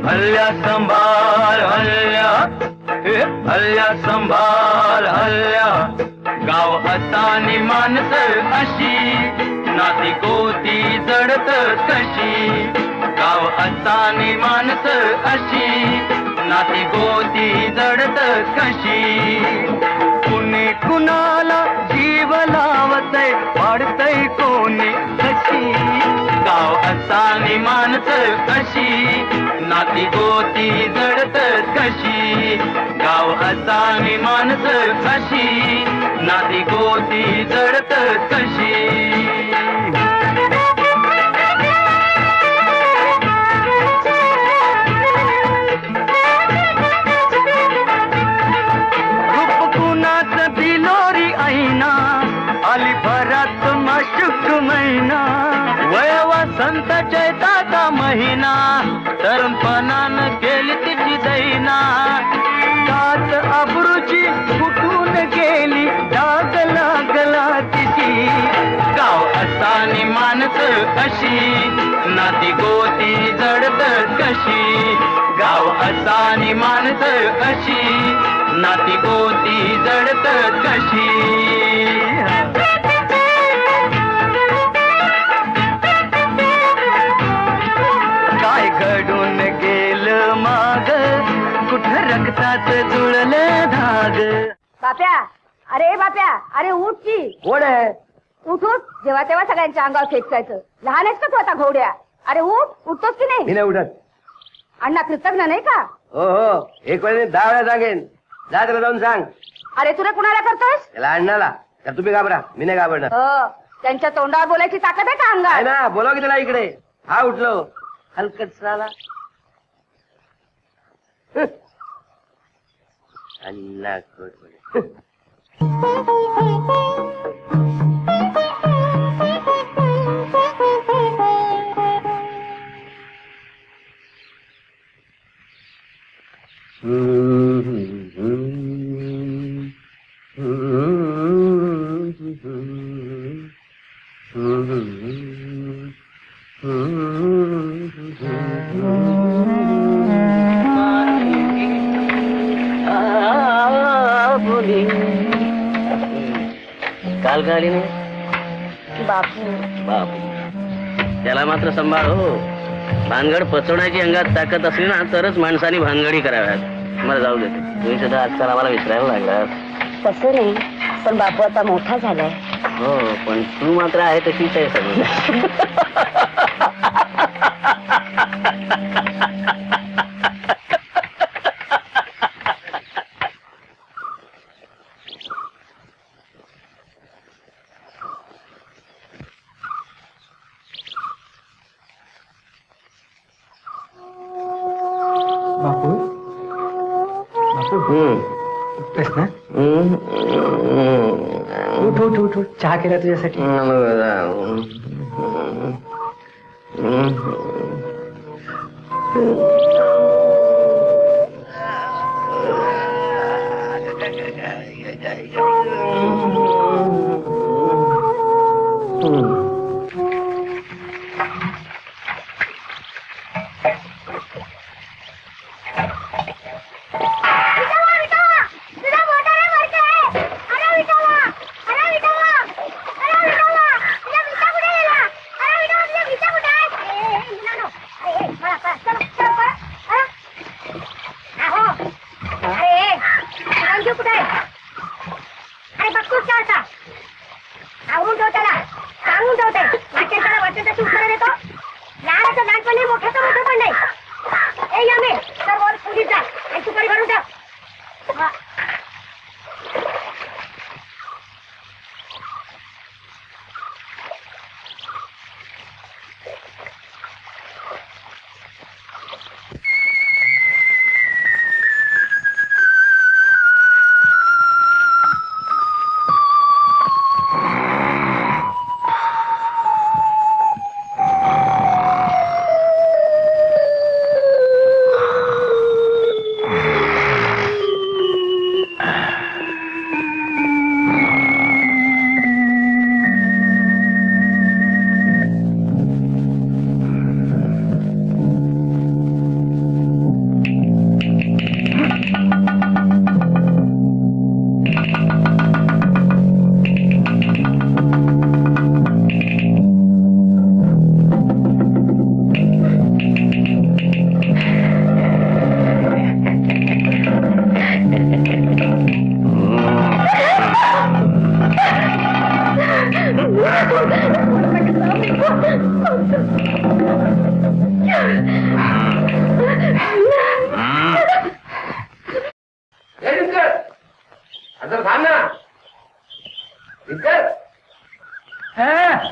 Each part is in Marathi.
हल्ल्या संभाळ हल्ल्या, हल्ल्या संभाळ हल्ल्या. गाव असानी माणसं अशी, नाती गोती जडत कशी. गाव असानी माणसं अशी, नाती गोती जडत कशी. कुणी कुणाला जीव लावतय, वाढतय कोणी कशी. गाव असानी माणसं कशी, नाती गोती जडत कशी. गाव असानी माणसं कशी, नाती गोती जडत कशी. रूप कुणाचं बिलोरी ऐना, आली भरात माशुक महिना. वय वसंत चैताचा महिना, तरुणपणानं केली तिची दैना. काच अब्रूची कुठून गेली, डाग लागला तिची. गाव असानी माणसं अशी, नाती गोती जडत कशी. गाव असानी माणसं अशी, नाती गोती जडत कशी. काय घडून गेलं माग, कुठं रक्तात जुळलं धाग. बाप्या, अरे बाप्या, अरे उठ की. कोण आहे? उठूच, जेव्हा तेव्हा सगळ्यांच्या अंगावर फेकायचं. लहान आहेस का तू आता घोड्या? अरे उठतोस की नाही? मी नाही उठत. अण्णा कृतज्ञ नाही का? हो हो, एक वेळेने 10 वेळा सांगेन. जा त्याला जाऊन सांग. अरे तुला कुणाला करतोस? त्याला अण्णाला. तर तुम्ही घाबरा, मी नाही घाबरणार. त्यांच्या तोंडावर बोलायची ताकद आहे का आहे अंगात? ना, बोलाव की त्याला इकडे. हा उठलो हलकट साला. अण्णा कोट. काल का आली नाही? बापू बापू, त्याला मात्र सांभाळ हो. भानगड पचवण्याची अंगात ताकद असली ना, तरच माणसाने भानगडी कराव्यात. मला जाऊ देते. तुम्ही सुद्धा आजकाल आम्हाला विसरायला लागलात. तसं नाही, पण बापू आता मोठा झालाय. हो, पण तू मात्र आहे तशीच आहे सगळं. चहा केला तुझ्यासाठी.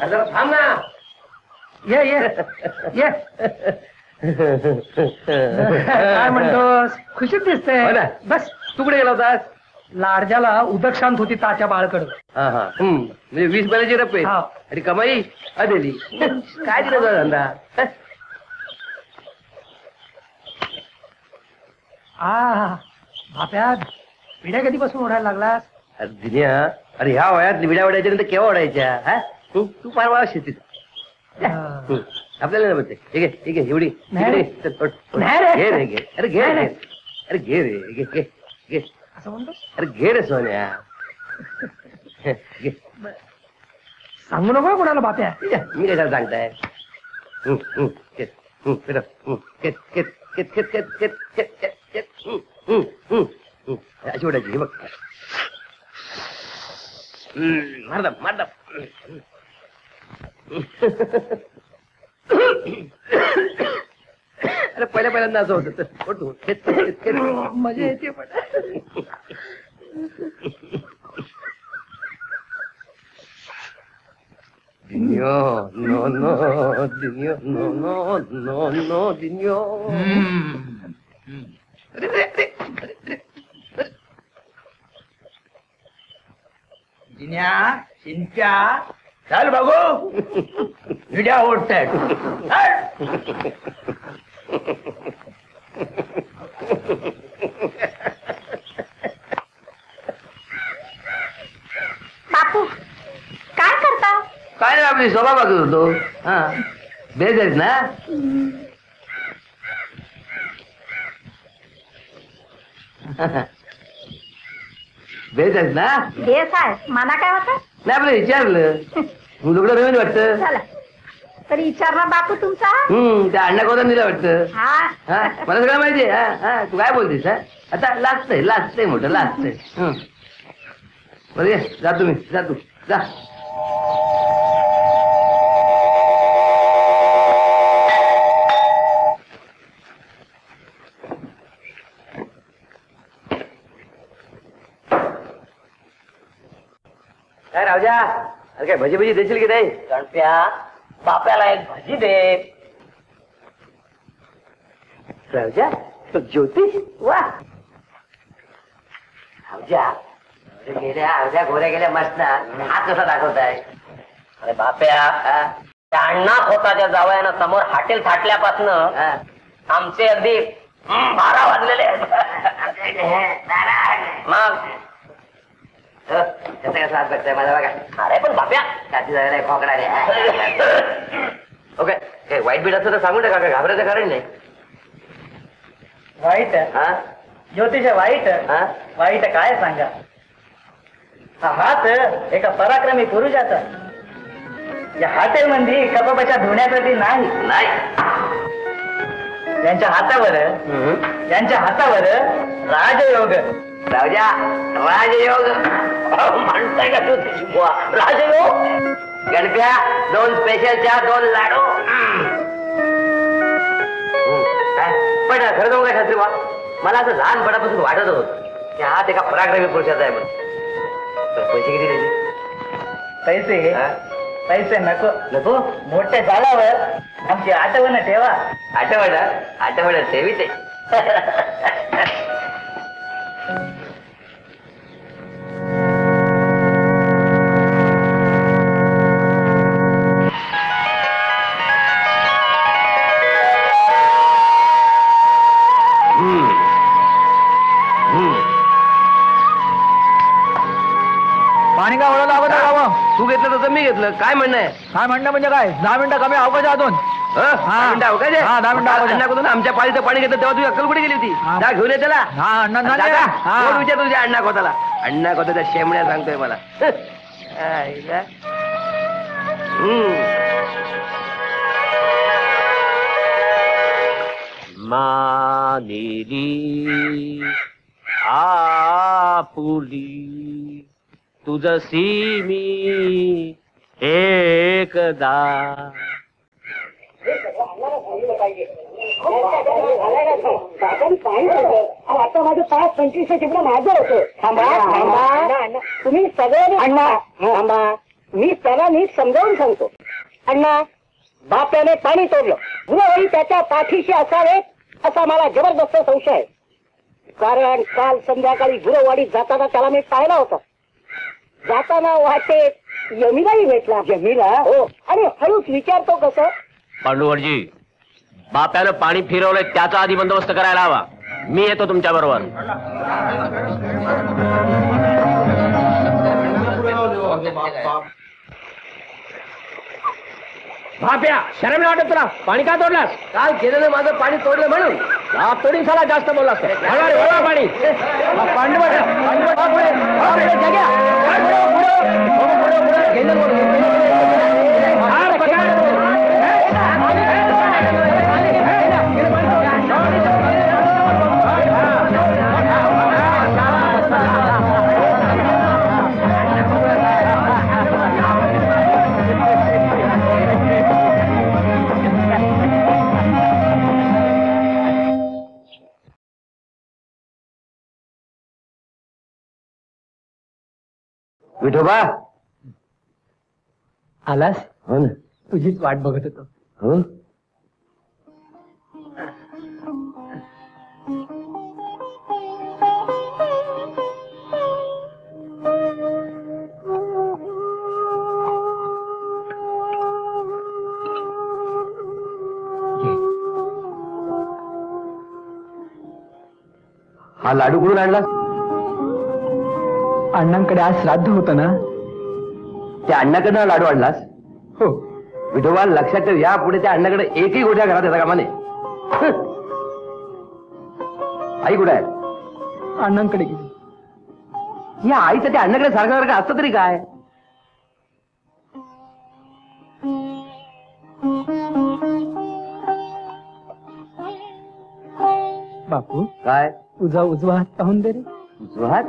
जरा थांब ना. ये ये ये काय म्हणतोस? खुशीत हो दिसतंय. ना. बस तू कुठे गेला होतास? लाडजाला उदक शांत होती ताच्या बाळकडं. हा हा म्हणजे 20 बैलाची रप्पे हा. आणि कमाई अदेली. काय दिला तुझा धंदा? बाप्या पिढ्या कधीपासून ओढायला लागलास? अरे दिन्या, अरे ह्या वयात विड्या ओढायच्या नंतर केव्हा ओढायच्या? हा तू फार वाळा शेतीत. आपल्याला नाही म्हणते. ठीक आहे ठीक आहे एवढी नाही रे. इकडे. चल, ओढ, ओढ. नाही रे. घे रे घे. अरे घे रे. अरे घे रे घे घे घे. असं म्हणतो. अरे घे रे सोन्या. घे. सांगू नको कोणाला बाप्या. मी कशाला सांगताय? फिरव. केत केत केत केत केत केत केत केत केत. अशी ओढायची. हे बघ. मारदा मारदा. अरे पहिल्यांदा असं होतं. मजा येते पण. दिन्यो नो नो दिन्यो नो नो नो नो दिन्यो. जिन्या चिंच्या चल बघू विड्या ओढतायत. बापू काय करता? काय नाही आपली शोभा बघत होतो. हा बेज आहेत ना. बेज आहेत ना. देस आहे मला काय होतं? नाही आपलं विचारलं. तुझ्याकडे रेवणी वाटतं. चला तरी विचारला बापू तुमचा. त्या अण्णा कोणता दिला वाटतं. हा हा मला सगळं माहितीये. हा हा तू काय बोलतेस? हा आता लाजतंय मोठं लाजतंय. बरं ये जा तुम्ही जा तू जा. काय राजा, अरे काय भजी भजी देशील की नाही? गणप्या बाप्याला एक भजी दे. राजा तो ज्योतिष वा. गेल्या गोऱ्या गेल्या मस्त ना. हात कसा दाखवताय? अरे बाप्या त्या अण्णा खोताच्या जावयानं समोर हॉटेल थाटल्यापासनं आमचे अगदी 12 वाजलेले आहेत. मग कसं कसं हात बघताय माझा बघा. अरे पण बाप्या छाती झालेला आहे खोकडा रे. ओके काय वाईट बीट असं तर सांगू नका. काय घाबरायचं कारण नाही. वाईट हा ज्योतिष वाईट. हा वाईट काय सांगा. हा हात एका पराक्रमी पुरुषाचा. या हॉटेलमध्ये कपाबाच्या धुण्यासाठी नाही. नाही. यांच्या हातावर राजयोग. राजा राजयोग म्हणताय का ज्योतिष बुवा? राजयोग. गणप्या 2 स्पेशल चहा 2 लाडू. काय पण खरं जाऊ काय शास्त्री बा, मला असं लहानपणापासून वाटत होतं की हात एका पराक्रमी पुरुषाचा आहे म्हणून. पैसे किती द्यायचे? पैसे नको. नको. मोठे झाल्यावर आमची आठवण ठेवा. आठवड्यात ठेवी ते. पाणी का ओढायला लागत आहे बाबा? तू घेतलं तसं मी घेतलं. काय म्हणणं आहे? काय म्हणणं म्हणजे काय? 10 मिनिटं कमी अवकाश अजून. 10 मिनिटं अवकाश आहे? हा, 10 मिनिटं अवकाश. अण्णाकडून आमच्या पाळीचं पाणी घेतलं तेव्हा तुझी अक्कल कुठे गेली होती? हा. जा घेऊन ये त्याला. हा अण्णा जा, जा. कोण विचार तुझ्या अण्णा कोताला? अण्णा कोताच्या शेमण्या सांगतोय मला. आईला. मानेली आपुली तुझसी मी एकदा. आता माझं 5-25 चिपडं माझं होतं. थांबा तुम्ही सगळे अण्णा थांबा. मी त्याला नीट समजावून सांगतो. अण्णा, बाप्याने पाणी तोडलं, गुरुवारी त्याच्या पाठीशी असावे असा मला जबरदस्त संशय आहे. कारण काल संध्याकाळी गुरुवाडीत जाताना त्याला मी पाहिला होता. जाताना वाटेत यमीलाही भेटला. यमीला? हो. आणि हळूच विचारतो कसं, पांडुवरजी, बाप्यानं पाणी फिरवलंय त्याचा आधी बंदोबस्त करायला हवा. मी येतो तुमच्या बरोबर. बाप्या, शरम नाही वाटत तुला? पाणी का तोडलास? काल गेलेलं माझं पाणी तोडलं म्हणून. तोडून साला जास्त बोललास. पाणी विठोबा आलास? हो ना. तुझीच वाट बघत होतो. हो. हा लाडू कुठून आणला? अण्णांकडे आज श्राद्ध होतं ना. त्या अण्णाकडनं लाडू आणलास? हो. विठोबा लक्षात ठेव, या पुढे त्या अण्णाकडे एकही गोठ्या घरात येता कामा नये. आई कुठे आहे? अण्णांकडे गेली. या आईचं त्या अण्णाकडे सारखं सारखं असतं तरी काय? बापू, काय तुझा उजवा हात पाहून दे रे. उजवा हात?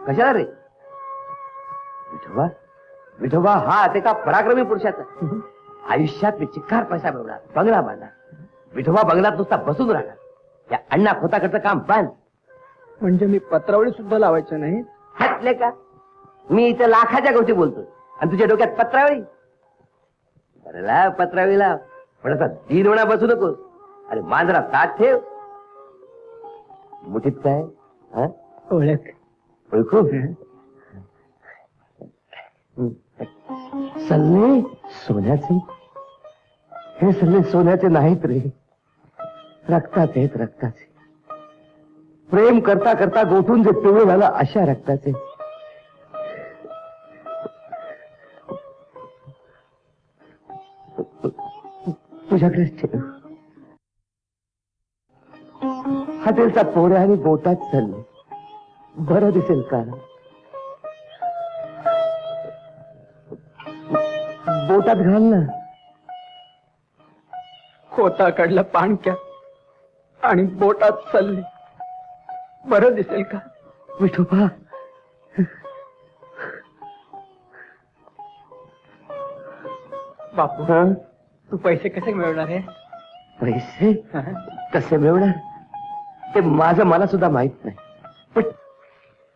कशाला रे? विठोबा, विठोबा हा ते का पराक्रमी पुरुषाचा. आयुष्यात मी चिक्कार पैसा मिळवणार, बंगला बांधणार. विठोबा बंगलात नुसता बसून राहणार. या अण्णा खोताकडचं काम बांध. म्हणजे मी पत्रावळी सुद्धा लावायचं नाही? हटले का? मी इथं लाखाच्या गोष्टी बोलतोय आणि तुझ्या डोक्यात पत्रावळी? अरे लाव पत्रावळी लाव, पण असा दीड वेळा बसू नकोस. अरे मांजरा ताट ठेव. मुठीत काय? हा? ओळख. ओळखू? सल्ले सोन्याचे? हे सल्ले सोन्याचे नाहीत रे, रक्ताचे आहेत, रक्ताचे. प्रेम करता करता गोठून जे पिवळं झालं अशा रक्ताचे. तुझ्याकडेच ठेव. हॉटेलचा पोळ्या आणि बोटात चालले, बरं दिसेल का? बोटात घाल ना. खोता काढला पाणक्या आणि बोटात चालली, बरं दिसेल का? विठोबा, बापू, तू पैसे कसे मिळवणार आहे? पैसे कसे मिळवणार ते माझं मला सुद्धा माहित नाही, पण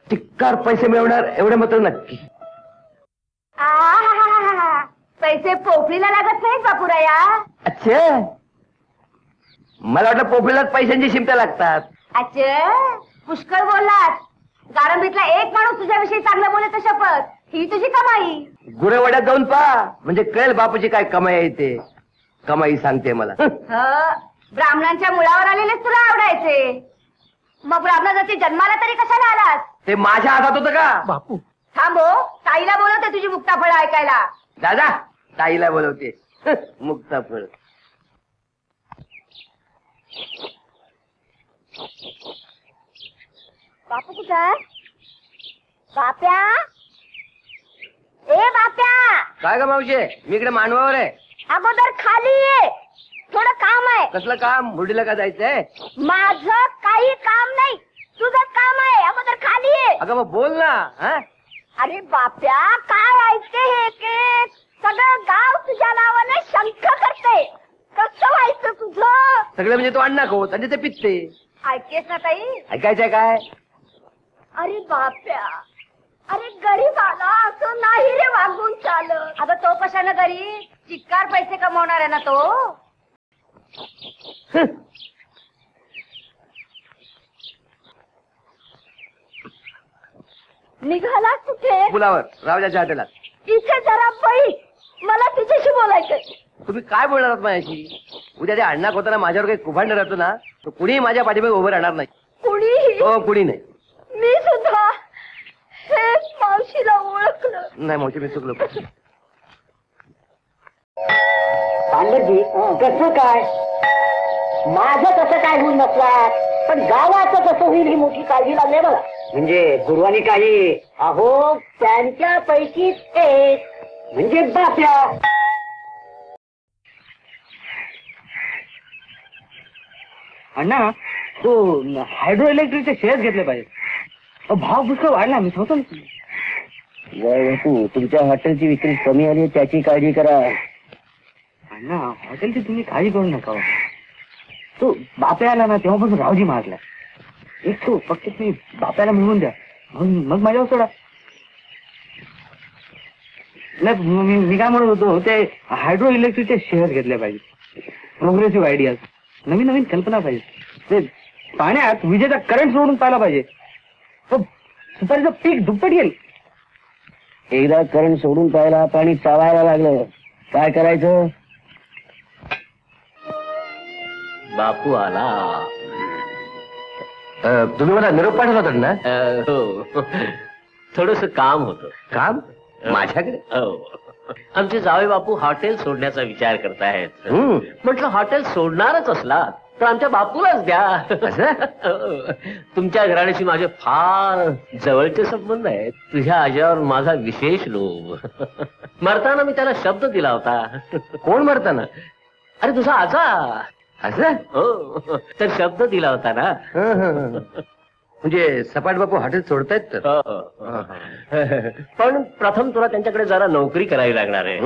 चिक्कार पैसे मिळवणार एवढं मात्र नक्की. पैसे पोपळीला लागत नाहीत बापूराया. अच्छा, मला वाटलं पोपळीलाच पैशांची शिमट्या लागतात. अच्छा, पुष्कळ बोललास. गारंबीतला एक माणूस तुझ्याविषयी चांगलं बोलत तर शपथ, ही तुझी कमाई. गुरेवाड्यात जाऊन पहा, म्हणजे कळेल बापूची काय कमाई आहे ते. कमाई सांगते मला. ब्राह्मणांच्या मुळावर आलेलेच तुला आवडायचे, मग ब्राह्मणाची जन्माला तरी कशाला आलास? ते माझ्या हातात होतं का? बापू, थांबो, ताईला बोलवते तुझी मुक्ताफळ ऐकायला. दादा, ताईला बोलवते. मुक्ताफळ. बापू कुठं? बाप्या, ए बाप्या. काय ग मावशे, मी इकडे मानवावर आहे. अगोदर खाली ये, थोडं काम आहे. कसलं काम? मुरडीला का जायचंय? माझं काही काम नाही, तुझं काम आहे. अगोदर खाली ये. अगं मग बोल ना. हा? अरे बाप्या, काय ऐकते हे केक? सगळं गाव तुझ्या नावाने शंख करते. कसं व्हायचं तुझं? सगळे म्हणजे तो अण्णा खो, म्हणजे ते पित्ते. ऐकेस ना ताई? ऐकायचंय काय? अरे बाप्या, अरे गरीब आला असं नाही रे वागून चालत. आता तो कशानं घरी चिक्कार पैसे कमवणार आहे ना तो. निघाला कुठे? पुलावर रावजाच्या हॉटेलात. इथे जरा बैठ, मला तुझ्याशी बोलायचंय. तुम्ही काय बोलणार आहात माझ्याशी? उद्या ते अण्णा होताना माझ्यावर काही कुभांड राहतो ना, तो कुणीही माझ्या पाठीमागे उभं राहणार नाही. कुणीही? हो, कुणी नाही. मी सुद्धा हे मावशीला ओळखलं नाही. मावशी मी चुकलो. पांडुरजी कसं काय माझं कसं काय होऊन नसणार, पण गावाचं कसं होईल ही मोठी काळजी लागली मला. म्हणजे गुरुवानी काही अहो त्यांच्यापैकी एक म्हणजे बाप्या. अण्णा तो हायड्रो इलेक्ट्रिकचे शेअर घेतले पाहिजे. भाव पुष्कळ वाढला. मी होतो बापू तुमच्या हॉटेलची विक्री कमी आली त्याची काळजी करा. अण्णा हॉटेलची तुम्ही काळजी करू नका. तो बाप्या आला ना तेव्हापासून रावजी मारला. एक तो फक्त तुम्ही बाप्याला मिळवून द्या, मग माझ्यावर सोडा. नाही मी काय म्हणत होतो, ते हायड्रो इलेक्ट्रिकचे शेअर घेतले पाहिजे. प्रोग्रेसिव्ह आयडियाज, नवीन नवीन कल्पना पाहिजे. ते पाण्यात विजेचा करंट सोडून पाहिला पाहिजे. सुपारीचं पीक दुप्पट येईल. एकदा करंट सोडून पाहिला पाणी चावायला लागलं काय करायचं. बापू आला. तुम्ही मला निरोप पाठवला होता ना? हो, थोडस काम होतं. काम माझ्याकडे? हो, आमचे जावे बापू हॉटेल सोडण्याचा विचार करतायत. म्हटलं हॉटेल सोडणारच असला तर आमच्या बापूलाच द्या. तुमच्या घराण्याशी माझे फार जवळचे संबंध आहेत. तुझ्या आज्यावर माझा विशेष लोभ. मरताना मी त्याला शब्द दिला होता. कोण मरताना? अरे तुझा आजा. असं? हो, तर शब्द दिला होता ना. म्हणजे सपाट बापू हॉटेल सोडतायत तर? पण प्रथम तुला त्यांच्याकडे जरा नोकरी करावी लागणार आहे.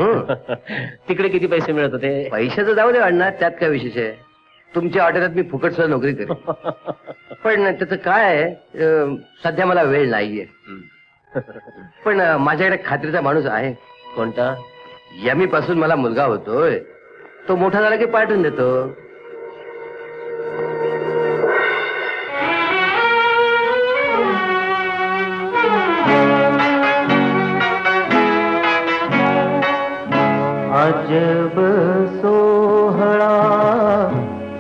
तिकडे किती पैसे मिळत होते? पैशाचं जाऊ दे अण्णा, त्यात काय विशेष आहे. तुमच्या हॉटेलात मी फुकट सुद्धा नोकरी करेन. पण त्याचं काय आहे, सध्या मला वेळ नाहीये. पण माझ्याकडे खात्रीचा माणूस आहे. कोणता? यमी पासून मला मुलगा होतोय, तो मोठा झाला की पाठवून देतो. अजब सोहळा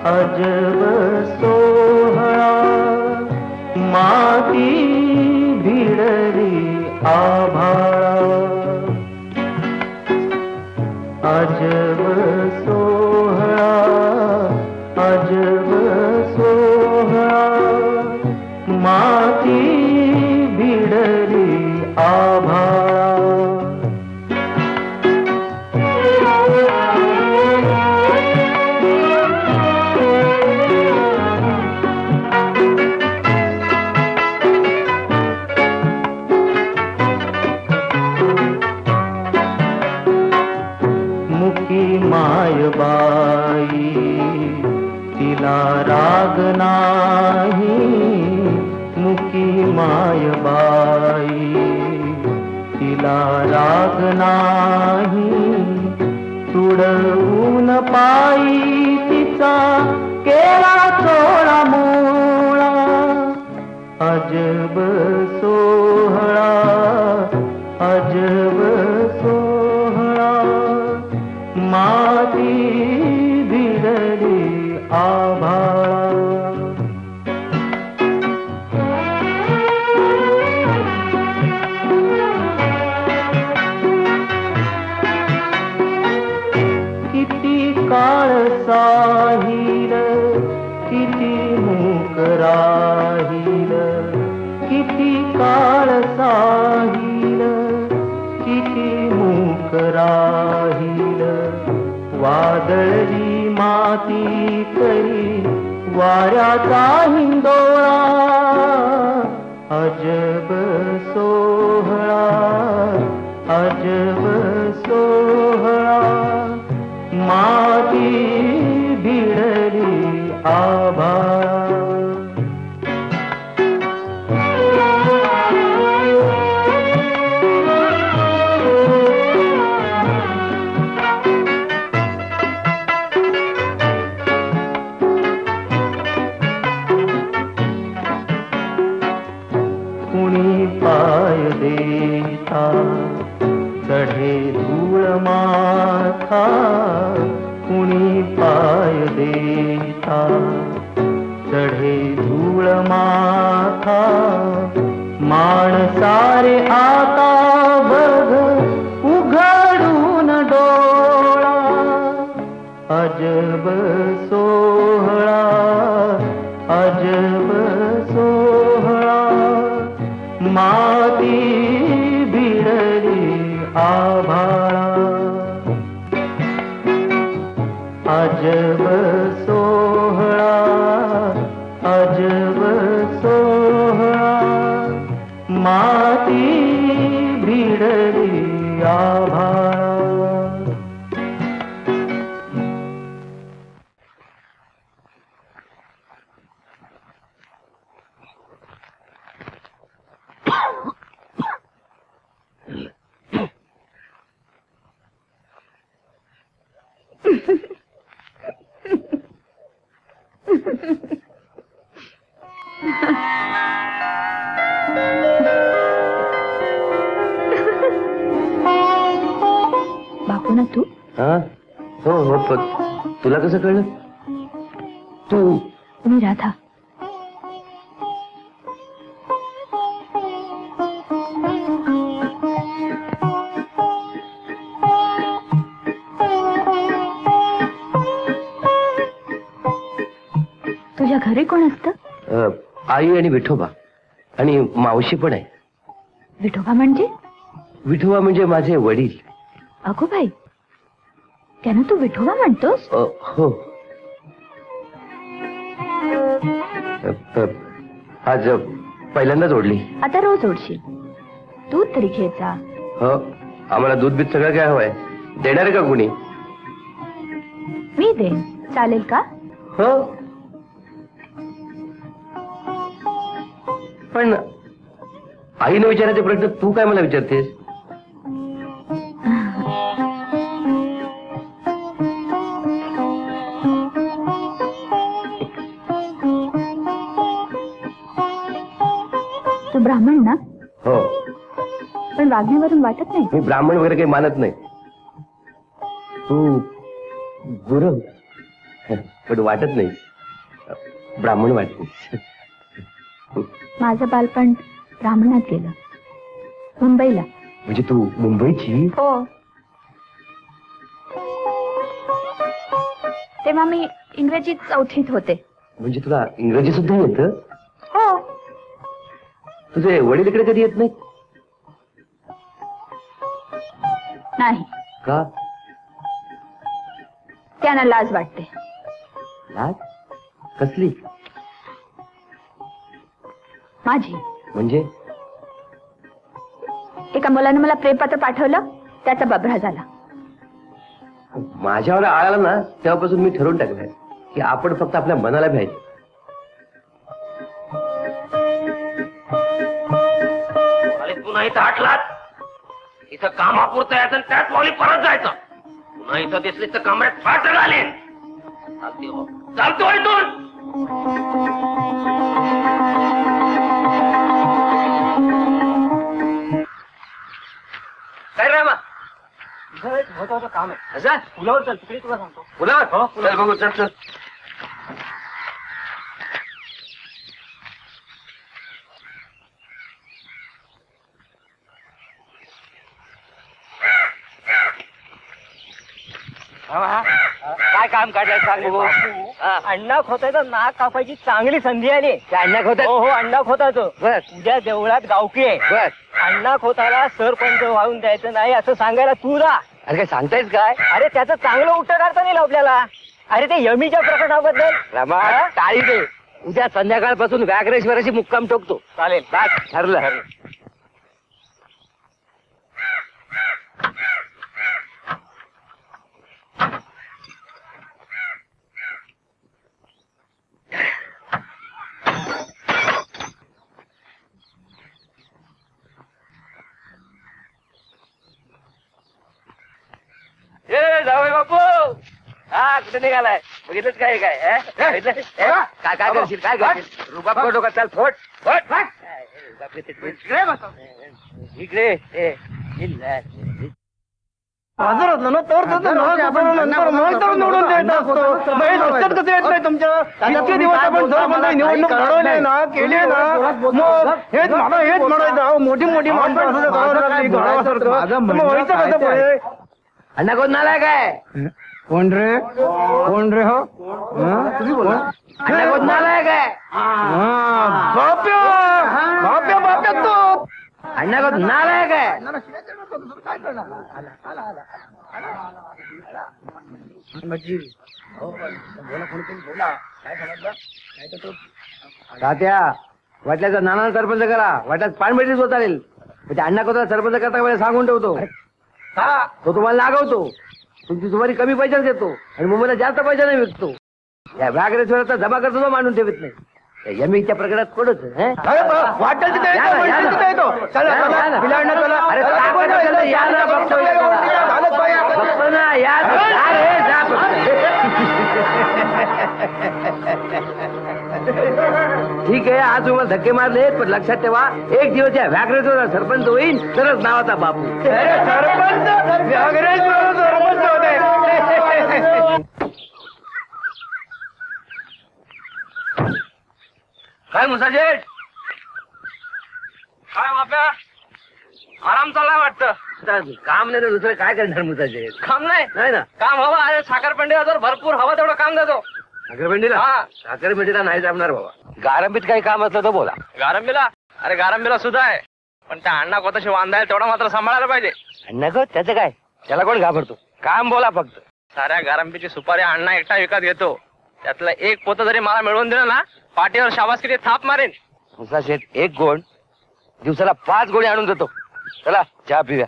अजब सोहळा माती भिडली आभाळा. अजब सोहळा अजब सोहळा माती भिडली आभाळा. मायबाई तिला राग नाही, मुकी मायबाई तिला राग नाही. तुडवून पायी तिचा केला चोळा मोळा. अजब सोहळा अजब सोहळा माती भिडली आभाळा. किती काळ साहिल किती मूक राहील, किती काळ साहिल किती मूक राहील. वादळी माती करी वाऱ्याचा हिंदोळा. अजब सोहळा अजब सोहळा माती भिडली आभाळा. कुणी पाय देता चढे धूळ माथा कुणी पाय देता चढे धूळ माथा माणसारे आता बघ उघडून डोळा अजब सोहळा अजब सोहळा माती भिडली आभाळा अजब सोहळा अजब सोहळा माती भिडली आभाळा. बापू ना तू? हा हो हो पण तुला कसं कळलं? तू मी राधा. तुझ्या घरी कोण असतं? आई आणि विठोबा आणि मावशी पण आहे. विठोबा म्हणजे? विठोबा म्हणजे माझे वडील. अगो बाई, त्यानं तू विठोबा म्हणतोस? हो. आज पहिल्यांदाच ओढली. आता रोज ओढशील. दूध तरी घेत जा. हो, आम्हाला दूध बीत सगळं काय हवंय. देणार आहे का कुणी? मी देईन. चालेल का? हो. पण आईने विचारायचे प्रश्न तू काय मला विचारतेस? तू ब्राह्मण ना? हो. पण वागण्यावरून वाटत नाही. मी ब्राह्मण वगैरे काही मानत नाही. तू गुरु पण वाटत नाही. ब्राह्मण वाटते. माझं बालपण ब्राह्मणात गेलं. मुंबईला. म्हणजे तू मुंबईची? हो. तेव्हा मी इंग्रजीत 4थीत होते. म्हणजे तुला इंग्रजी सुद्धा येतं? हो. तुझे वडील इकडे कधी येत नाही? नाही. का? त्यांना लाज वाटते. लाज? कसली? माझी. म्हणजे? एका मुलानं मला प्रेमपत्र पाठवलं, त्याचा बबरा झाला. माझ्यावर आळाला ना तेव्हापासून मी ठरवून टाकलंय की आपण फक्त आपल्या मनाला भ्यायचं. पुन्हा इथं हटलात, इथं कामापुरतं यायचं आणि त्याच वाली परत जायचं. पुन्हा इथं दिसली तर कमऱ्यात फाट घालेन. चालतो इथून. काय रे मा महत्वाचं काम आहे. असं पुलावर चल, तिकडे तुला सांगतो. पुलावर? हो, चल बघू. चल चल. काय काम काढायचं सांग बघू. अण्णा खोतायचं नाक कापायची चांगली संधी आली. अण्णा खोत? हो हो, अण्णा खोताचं. उद्या देवळात गावकी आहे. अण्णा खोताला सरपंच वाहून द्यायचं नाही असं सांगायला तू जा. अरे काय सांगतायस काय? अरे त्याचं चांगलं उत्तर काढता येईल आपल्याला. अरे ते यमीच्या प्रकरणाबद्दल टाळी दे. उद्या संध्याकाळपासून व्याघ्रेश्वराची मुक्काम ठोकतो. चालेल. ठरलं. जावई बापू, हा कुठे निघालाय? बघितलंच काय काय काय करशील? काय करशील? रुबाब करू नका. चल फोट फोट. इकडे बाजारात ना तर नंतर मग तर निवडून द्यायचा असतो. लक्षात कसं येत नाही तुमच्या? इतके दिवस आपण सरपंच निवडणूक लढवले ना, केले ना, मग हेच म्हणायचं मोठी मोठी माणसं अण्णा कोण नालाय काय? कोण रे हो? तुम्ही बोला. अण्णा कोण नालाय काय? बाप्या तो अण्णा कोण नालाय काय? तात्या वाटल्याचा नाना सरपंच करा, वाटल्यात पाणबेटीच होत चालेल. म्हणजे अण्णा कोणता सरपंच करता वेळेला सांगून ठेवतो. तो तुम्हाला नागवतो, तुमची सुमारी कमी पैशाच देतो आणि मुंबईला जास्त पैशाने विकतो. या व्याघ्रेश्वराचा जमा करतो तो मानून ठेवत नाही. यमीच्या प्रकरणात कोणच वाटेल तिथे ठीक आहे. आज तुम्हाला धक्के मारले पण लक्षात ठेवा, एक दिवस या व्याघ्रेश्वराचा सरपंच होईल तरच नावाचा बापू. सरपंच व्याघ्रेश्वर सरपंच होते. काय मुसाशेठ? काय बाप्या आराम चाललाय वाटतं. काम नाही तर दुसरं काय करणार मुसाशेठ? काम नाही नाही ना, काम हवं आहे. साखरपेंडीला जर भरपूर हवा तेवढं काम देतो. साखरपेंडीला? साखरपेंडीला नाही जमणार बाबा. गारंबीत काही काम असलं तर बोला. गारंबीला? अरे गारंबीला सुद्धा आहे, पण त्या अण्णा कोताशी वांधाय तेवढा मात्र सांभाळायला पाहिजे. अण्णा गो त्याचं काय? त्याला कोण घाबरतो? काम बोला फक्त. साऱ्या गारंबीची सुपारी अण्णा एकटा विकत घेतो. त्यातलं एक पोतं जरी मला मिळवून दिलं ना, पाठीवर शाबासकीची थाप मारेन. मुसाशेठ एक गोण दिवसाला 5 गोळी आणून देतो. चला चहा पिऊया.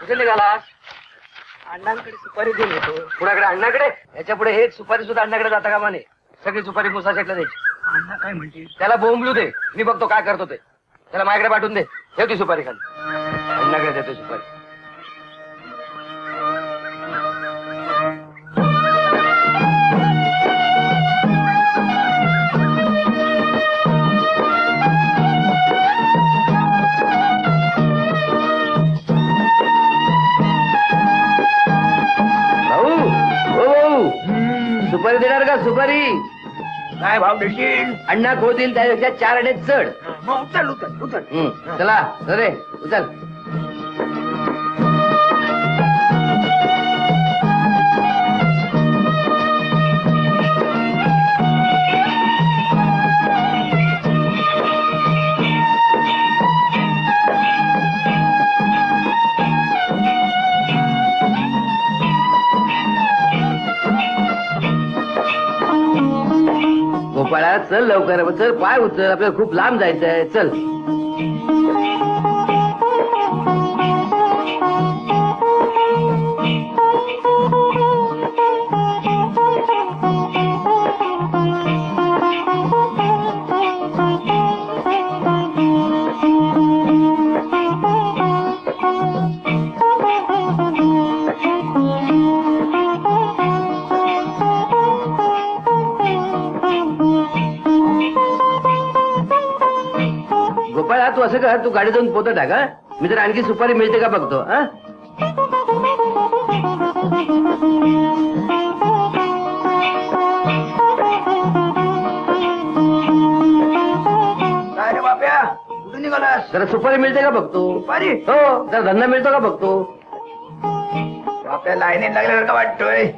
कुठे निघाला? अण्णांकडे सुपारी देऊन येतो. कुणाकडे? अण्णाकडे? याच्या पुढे एक सुपारी सुद्धा अण्णाकडे जाता कामा नये. सगळी सुपारी मुसाशेठला द्यायची. अण्णा काय म्हणते? त्याला बोंबलू दे, मी बघतो काय करतो ते. त्याला माझ्याकडे पाठवून दे. ठेव ती सुपारी खाली. अण्णाकडे देतो सुपारी. सुपारी देणार का? सुपारी काय भाव देशील? अण्णा खोदील त्यापेक्षा 4 आणे चढ. उचल उचल उचल. चला रे उचल. गोपाळा चल लवकर, चल पाय उचल, आपल्याला खूप लांब जायचंय. चल. गोपाळा तू असं कर, तू गाडी जाऊन पोतं टाक. मी तर आणखी सुपारी मिळते का बघतो. काय रे बाप्या कुठे निघालास? जरा सुपारी मिळते का बघतो. सुपारी? हो, जरा धंदा मिळतो का बघतो. बाप्या लाईनीत लागल्यासारखं वाटतोय.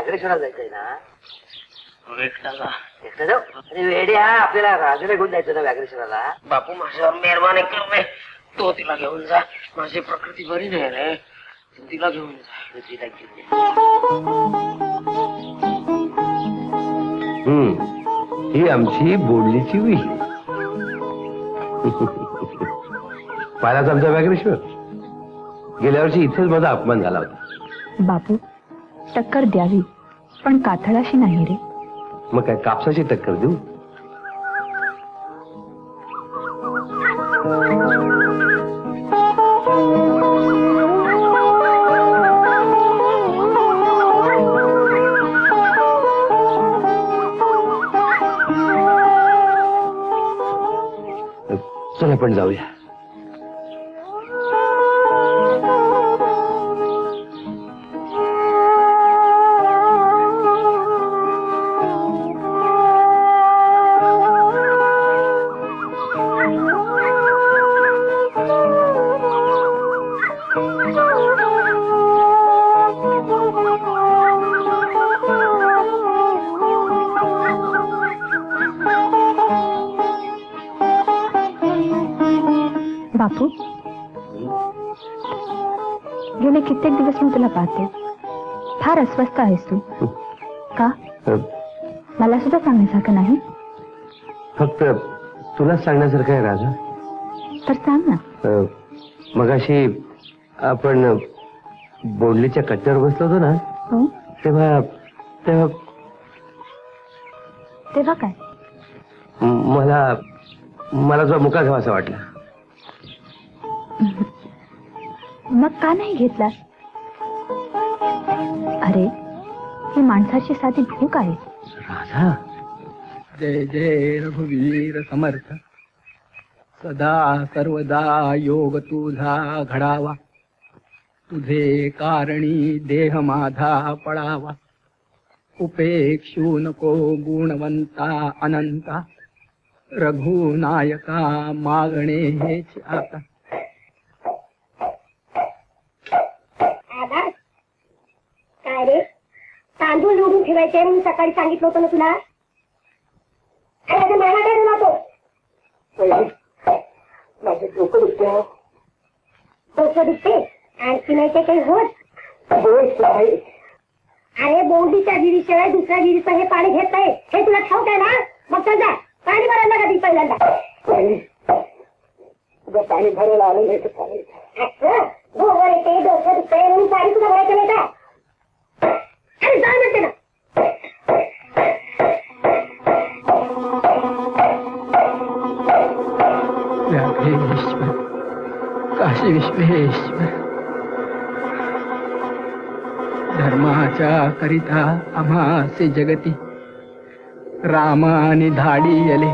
व्याघ्रेश्वराला जायचंय ना? एकटा जा. एकटं जाऊ? अरे वेड्या, आपल्याला राजाला घेऊन जायचं ना व्याघ्रेश्वराला. बापू माझ्यावर मेहरबानी कर रे. तो तिला घेऊन जा. माझी प्रकृती बरी नाही रे. तिला घेऊन जा. तिला घेऊन ही आमची बोललीची विहीर. पाहिलाच आमचा व्याघ्रेश्वर. गेल्या वर्षी इथेच माझा अपमान झाला होता. बापू, टक्कर द्यावी पण काथळाशी नाही रे. मग काय कापसाची टक्कर देऊ? चल आपण जाऊया. बापू, गेले कित्येक दिवस मी तुला पाहते. फार अस्वस्थ आहेस तू. का? मला सुद्धा सांगण्यासारखं नाही. फक्त तुलाच सांगण्यासारखं आहे राजा. तर सांग ना. मगाशी आपण बोंडलीच्या कट्ट्यावर बसलो होतो ना, हो? तेव्हा तेव्हा तेव्हा काय? मला मला तुझा मुका घ्यावा असं वाटलं. मग का नाही घेतलास? अरे, ही माणसाची साधी भूक आहे. राजा, जय जय रघुवीर समर्थ. सदा सर्वदा योग तुझा घडावा. तुझे कारणी देह माझा पळावा. उपेक्षू नको गुणवंता अनंता. रघुनायका मागणे हेच आता. काय रे, तांदूळ निवडून ठेवायचे म्हणून सकाळी सांगितलं होतं ना तुला. माझं डोकं दुखतं. डोकं दुखते आणखी नाही ते काही होत. अरे बोंडीच्या विहिरीशिवाय दुसऱ्या विहिरीचं हे पाणी घेत नाही हे तुला ठाऊक आहे ना. मग चल जा, पाणी भरायला का ती पहिल्यांदा. पाणी भरायला आलं नाही तर चालेल. गोवर येते, डोकं दुखते म्हणून पाणी तुला भरायचं नाही का? अरे जा म्हणते ना. व्याघ्रेश्वर, काशी विश्वेश्वर. धर्माच्या करिता आम्हासे जगती. रामाने धाडी येले.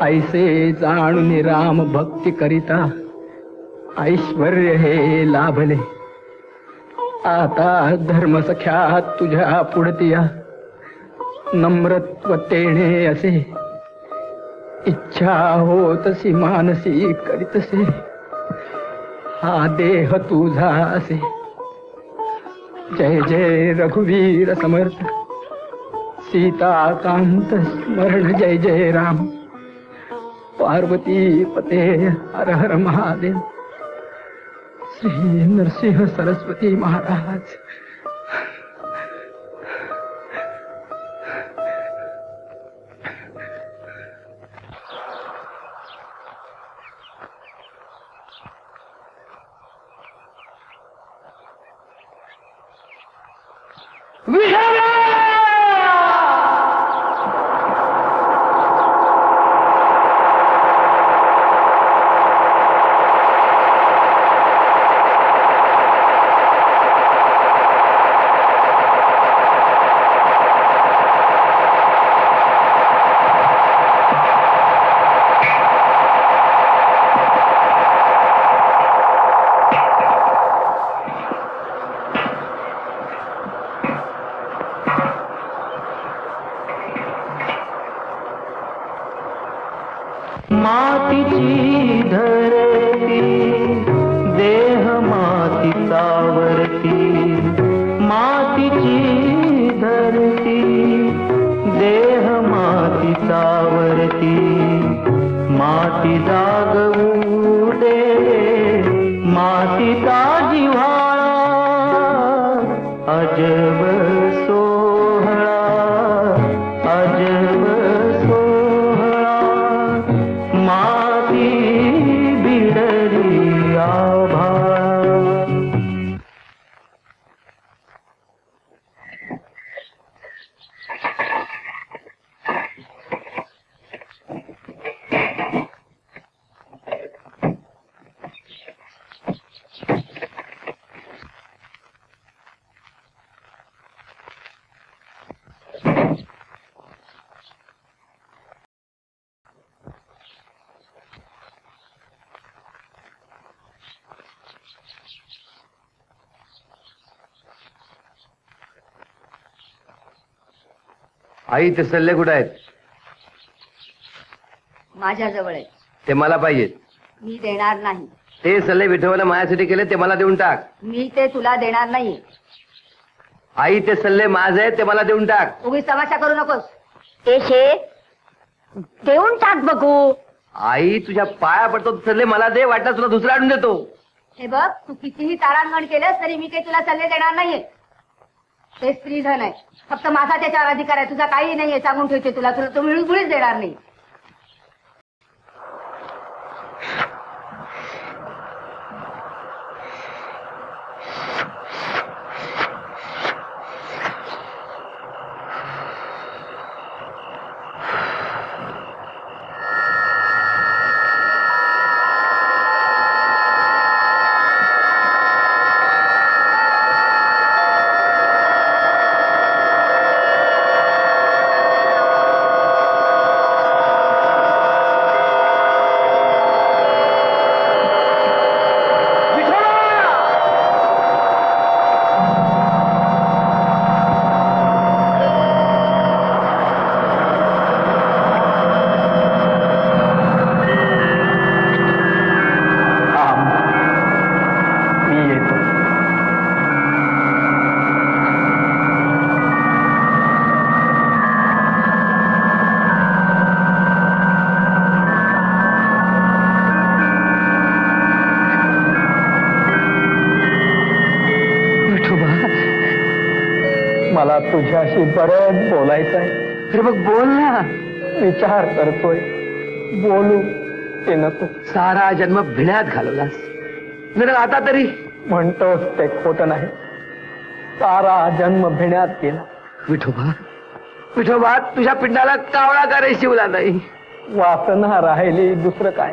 ऐसे जाणून राम भक्ती करिता. ऐश्वर्य हे लाभले. आता धर्मसख्या तुझ्या पुढतिया. नम्रत्व तेणे असे. इच्छा होतसी मानसी करीतसे. हा देह तुझा असे. जय जय रघुवीर समर्थ. सीताकांत स्मरण जय जय राम. पार्वती पते हर हर महादेव. श्री नरसिंह सरस्वती महाराज. मातीची धरती देह मातीचा वरती. मातीची मातीचावरती माती जागवू दे, मातीचा जिव्हाळा अजब सोहळा, अजब सोहळा, माती बिडरी आभाळा. आई ते सल्ले कुठे आहेत? माझ्याजवळ आहे. ते मला पाहिजेत. मी देणार नाही. ते सल्ले विठोबाने माझ्यासाठी केले, ते मला देऊन टाक. मी ते तुला देणार नाही. आई ते सल्ले माझे आहेत, ते मला देऊन टाक. उगीच तमाशा करू नकोस. ते देऊन टाक बघू. आई तुझ्या पाया पडतो, सल्ले मला दे, वाटलं तुला दुसरा आणून देतो. हे बघ, तू कितीही तारांगण केलंस तरी मी काही तुला सल्ले देणार नाहीये. ते स्त्रीधन आहे, फक्त माझा त्याच्यावर अधिकार आहे, तुझा काही नाहीये. सांगून ठेवते तुला, तुला तो मुळीच देणार नाही. मला तुझ्याशी बरंच बोलायचं आहे. अरे मग बोल ना. विचार करतोय, बोलू ते नको. सारा जन्म भिण्यात घालवलास, जर आता तरी म्हणतोस ते खोटं नाही. सारा जन्म भिण्यात गेला. विठोबा, विठोबा तुझ्या पिंडाला कावळा का रे शिवला नाही? वासना राहिली, दुसरं काय.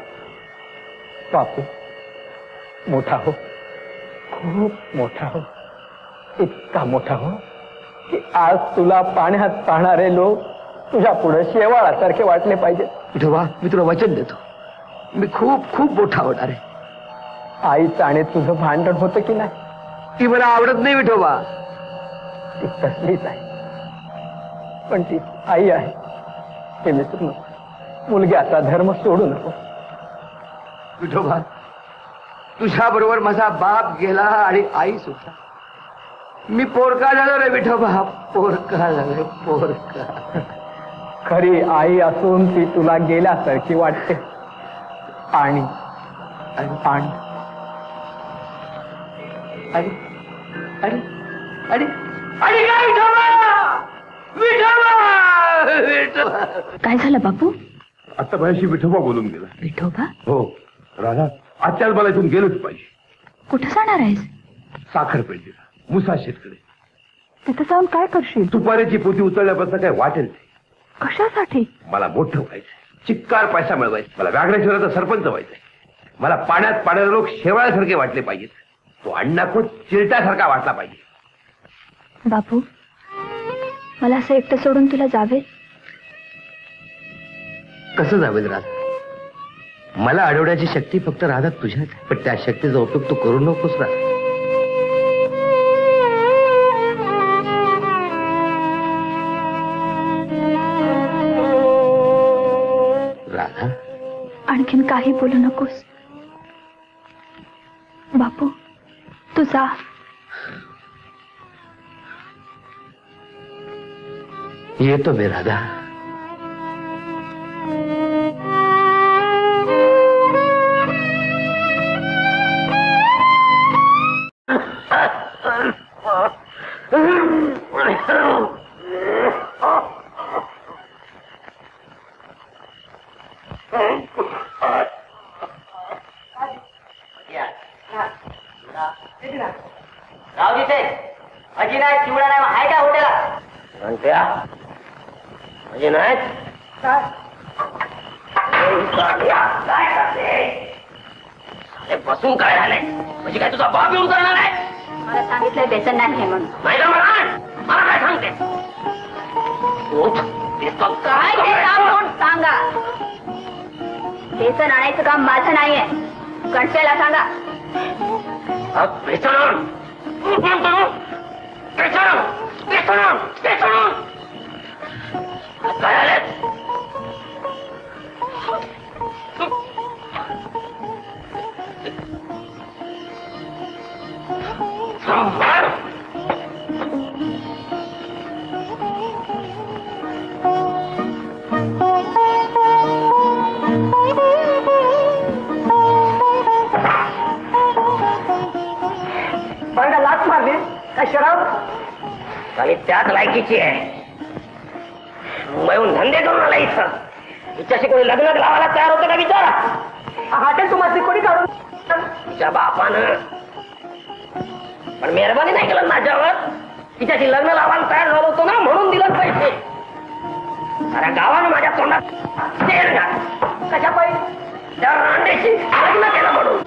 बापू मोठा हो, खूप मोठा हो, इतका मोठा हो की आज तुला पाण्यात पाहणारे लोक तुझ्या पुढे शेवाळासारखे वाटले पाहिजे. विठोबा मी तुला वचन देतो, मी खूप खूप मोठा होणार आहे. आईचं आणि तुझं भांडण होतं की नाही? ती मला आवडत नाही विठोबा. ती तसलीच आहे, पण ती आई आहे हे विसरू नको. मुलग्याचा धर्म सोडू नको. विठोबा तुझ्या बरोबर माझा बाप गेला आणि आई सुद्धा. मी पोरका झालो रे विठोबा, पोरका झालो, पोरका. खरी आई असून ती तुला गेल्यासारखी वाटते. आणि आणि आणि आणि आणि आणि काय विठोबा, विठोबा, विठोबा. काय झालं बापू? आता माझ्याशी विठोबा बोलून गेला. विठोबा? हो राधा, आजच्याच मला इथून गेलंच पाहिजे. कुठं जाणार आहेस? साखर पेंडीला मुसा शेतकडे. तिथं जाऊन काय करशील? तुपाऱ्याची पोती उचलण्यापासून काय वाटेल ते. कशासाठी? मला मोठं व्हायचंय, चिक्कार पैसा मिळवायचा. मला व्याघ्रेश्वराचा सरपंच व्हायचंय. मला पाण्यात पाण्याचे लोक शेवाळ्यासारखे वाटले पाहिजेत. तो अण्णा खूप चिलट्यासारखा वाटला पाहिजे. बापू मला असं एकटं सोडून तुला जावे? कसं जावेल राधा? मला अडवण्याची शक्ती फक्त राधा तुझ्यात, पण त्या शक्तीचा उपयोग तू करू नकोस राधा. राधा आणखीन काही बोलू नकोस बापू. तू जा. येतो मी राधा, रावजी ते अजी नाही चिवडा नाही आहे का हॉटेला म्हणत्या अजी नाही काय करते बसून काय झालंय म्हणजे काय तुझा बाप येऊन करणार आहे मला सांगितलंय बेसन नाही आहे म्हणून नाही का मला काय सांगते काय ते काम म्हणून सांगा बेसन आणायचं काम माझं नाहीये कणसेला सांगा बेसन काय आले लाच मारली काय शराब आणि त्याच लायकीची आहे मुंबईहून धंदे करून आला इथं तिच्याशी कोणी लग्न लावायला तयार होतं का विचारा हॉटेल तुम्हाला कोणी काढून तिच्या बापानं पण मेहरबानी नाही केलं माझ्यावर तिच्याशी लग्न लावायला तयार झालो होतो ना म्हणून दिलं पैसे अरे गावानं माझ्या तोंडात तेल घाल कशा पाहिजे त्या रांडेशी लग्न केलं म्हणून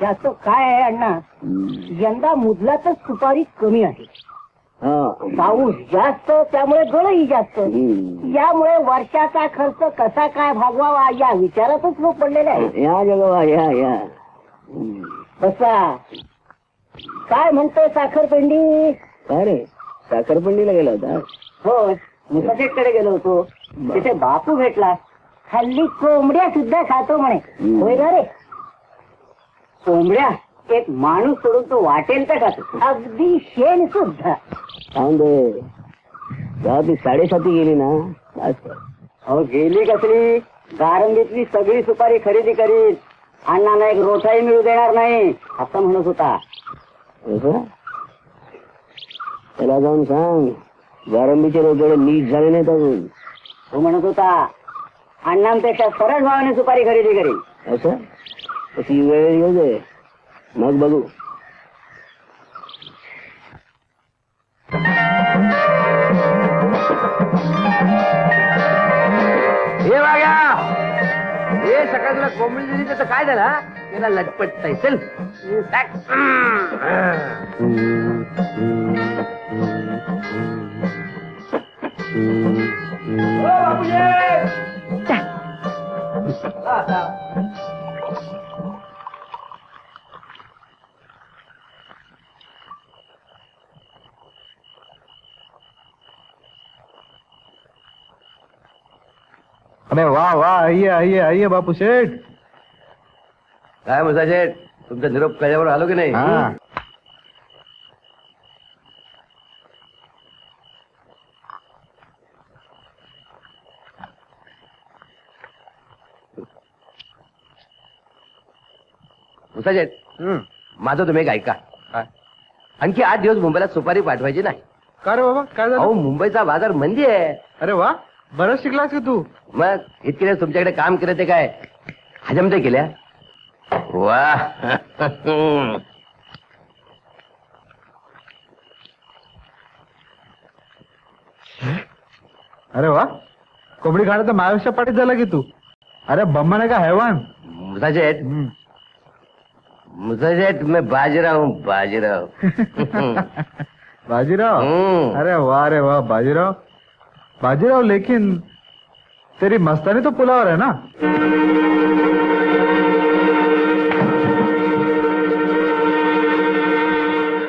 जास्त काय आहे अण्णा, यंदा मुदलातच सुपारी कमी आहे. पाऊस जास्त, त्यामुळे गळही जास्त. यामुळे वर्षाचा खर्च कसा काय भागवावा या विचारातच लोक पडलेले आहे. या जगवा या कसा काय म्हणतोय साखरपिंडी? काय रे, साखरपंडीला गेला होता? हो, मुसाशेटकडे गेलो होतो. तिथे बापू भेटला. हल्ली कोंबड्या सुद्धा खातो म्हणे. होय ना रे? कोंबड्या एक माणूस सोडून तो वाटेल का खातो, अगदी शेण सुद्धा. दे ती 7:30 गेली ना. अहो गेली कसली, गारंबीतली सगळी सुपारी खरेदी करीत. अण्णांना एक रोटाही मिळू देणार नाही असं म्हणत होता. त्याला जाऊन सांग, गारंबीचे रोकडे नीट झाले नाहीत अजून. तो म्हणत होता अण्णांपेक्षा सरळ भावाने सुपारी खरेदी करेल. असं तशी वेळ येऊ दे, मग बघू. हे वाग्या, हे सकाळ तुला कोंबडी दिली त्याचं काय झालं? त्याला लटपट चल. अरे वाह वाह, आइए आइए आइए बापू शेठ. काय मुसा शेठ, तुमचा निरोप कळल्यावर आलो की नाही? हाँ. मुसा शेठ, माझं तुम्ही एक ऐका. आणखी 8 दिवस मुंबईला सुपारी पाठवायची नाही. का रे बाबा, काय झालं? अहो मुंबईचा बाजार मंदी आहे. अरे वा, बरंच शिकलास की तू. मग इतके दिवस तुमच्याकडे काम केलं ते काय हजमते केल्या? वा. अरे वा, कोंबडी खाणं तर माझ्यापेक्षा पाठीत झाला की तू. अरे बम्माने का हैवान. मुसा शेठ, मुसा शेठ, मैं बाजीराव हूँ, बाजीराव. बाजीराव. अरे वाह रे वाह बाजीराव. बाजीराव, लेकिन तेरी मस्तानी तो पुलावर है ना.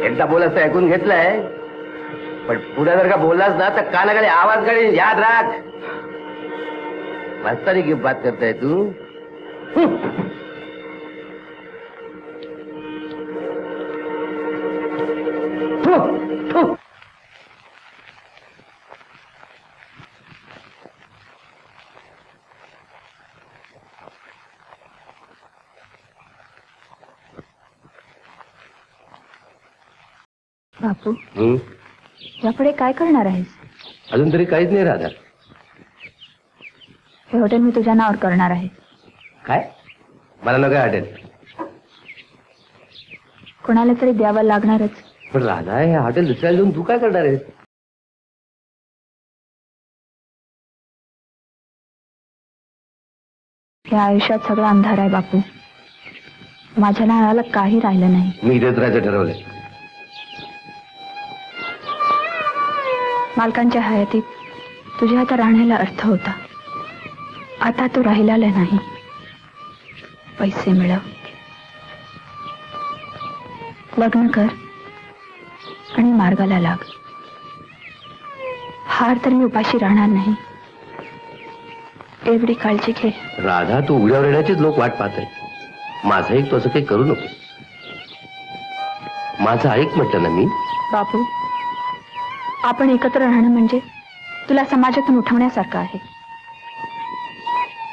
एकदा बोलास तर ऐकून घेतलंय, पण पुढे जर का बोललास ना तर कानाखाली आवाज काढीन, याद राख. मस्तानी की बात करताय तू? बापू, यापुढे काय करणार आहेस? अजून तरी काहीच नाही राहणार. हे हॉटेल मी तुझ्या नावावर करणार आहे. काय? मला नको हॉटेल. कोणाला तरी द्यावं लागणारच. पण राधा, हे हॉटेल दुसऱ्याला देऊन तू काय करणार आहेस? या आयुष्यात सगळा अंधार आहे बापू. माझ्या नावाला काही राहिलं नाही. मी इथेच राहायचं ठरवलंय. मालकांच्या हयातीत तुझ्या आता राहण्याला अर्थ होता. आता तो राहिलेला नाही. पैसे मिळव, लग्न कर आणि मार्गाला लाग. हार तर मी उपाशी राहणार नाही, एवढी काळजी घे. राधा, तू उघड्यावर येण्याचीच लोक वाट पाहत आहे. माझं ऐक, तू असं काही करू नको. माझं ऐक म्हटलं ना मी. बापू, आपण एकत्र राहणं म्हणजे तुला समाजातून उठवण्यासारखं आहे.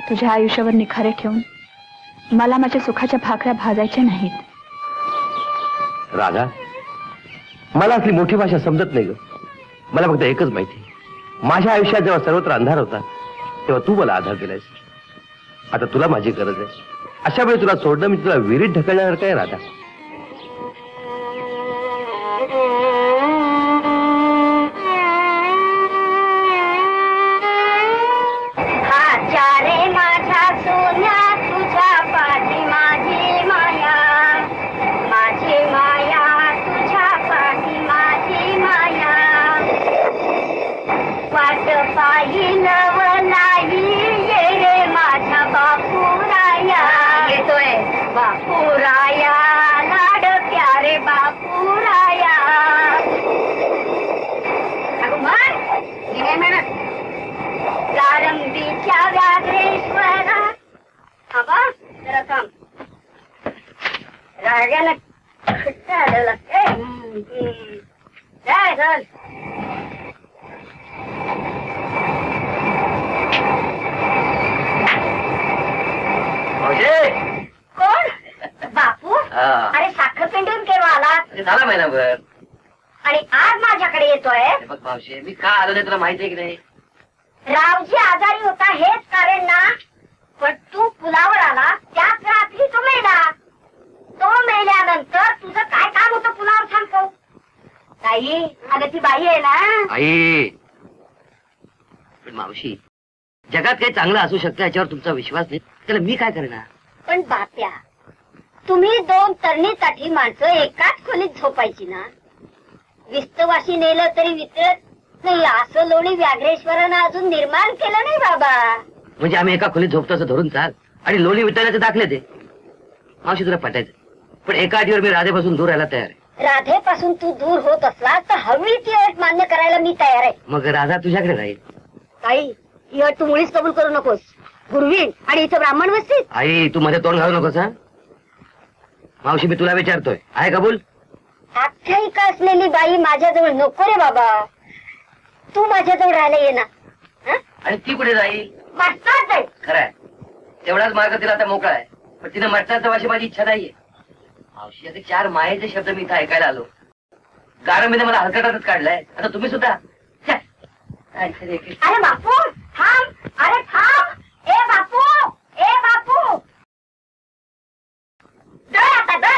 तुझ्या आयुष्यावर निखारे ठेवून मला माझ्या सुखाच्या भाकऱ्या भाजायच्या नाहीत. राधा, मला असली मोठी भाषा समजत नाही ग. मला फक्त एकच माहिती, माझ्या आयुष्यात जेव्हा सर्वत्र अंधार होता तेव्हा तू मला आधार दिलायस. आता तुला माझी गरज आहे. अशा वेळी तुला सोडणं मी तुला विहिरीत ढकलणार काय राधा? रे माझ्या सोन्या, तुझ्या पाठी माझी माया. जरा थांब. रागाला खट्ट आलं लागते. काय चल. कोण? बापू. अरे साखर पेंडून केव्हा आला? झाला महिनाभर. आणि आज माझ्याकडे येतोय. बघ मावशी, मी का आलो नाही तुला माहिती आहे की नाही? रावजी आजारी होता हेच कारण ना. पण तू पुलावर आला त्याच रात्री तो मेला. तो मेल्यानंतर तुझं काय काम होतं पुलावर सांगतो? ताई, अगं ती बाई आहे ना. आई, पण मावशी, जगात काही चांगलं असू शकतं याच्यावर तुमचा विश्वास नाही, त्याला मी काय करणार? पण बाप्या, तुम्ही दोन तरणीसाठी माणसं एकाच खोलीत झोपायची ना. विस्तवाशी नेलं तरी वितरत नाही असं लोणी व्याघ्रेश्वरानं अजून निर्माण केलं नाही बाबा. म्हणजे आम्ही एका खोलीत झोपतो असं धरून चाल आणि लोणी वितरण्याचे दाखले दे. मावशी तुला पटायचं, पण एका अटीवर मी राधेपासून दूर राहायला तयार आहे. राधेपासून तू दूर होत असला तर हवी ती अट मान्य करायला मी तयार आहे. मग राधा तुझ्याकडे राहील. ताई, ही अट तू मुळीच कबूल करू नकोस. गुरुवीन आणि इथं ब्राह्मण वस्तीत. आई, तू मध्ये तोंड घालू नकोस. हा मावशी, मी तुला विचारतोय, आहे कबूल? आख्यायिका असलेली बाई माझ्याजवळ नको रे बाबा. तू माझ्याजवळ राहायला ये ना. आणि ती कुठे जाईल? मस्तात जाईल. खरंय, तेवढाच मार्ग तिला आता मोकळा आहे, पण तिने मटणात जावाशी माझी इच्छा नाहीये. मावशी, आता 4 मायेचे शब्द मी इथं ऐकायला आलो. गारमीने मला हलकटातच काढलाय. आता तुम्ही सुद्धा. अरे बापू थांब. अरे थांब. ए बापू, ए बापू, डळ आता डळ.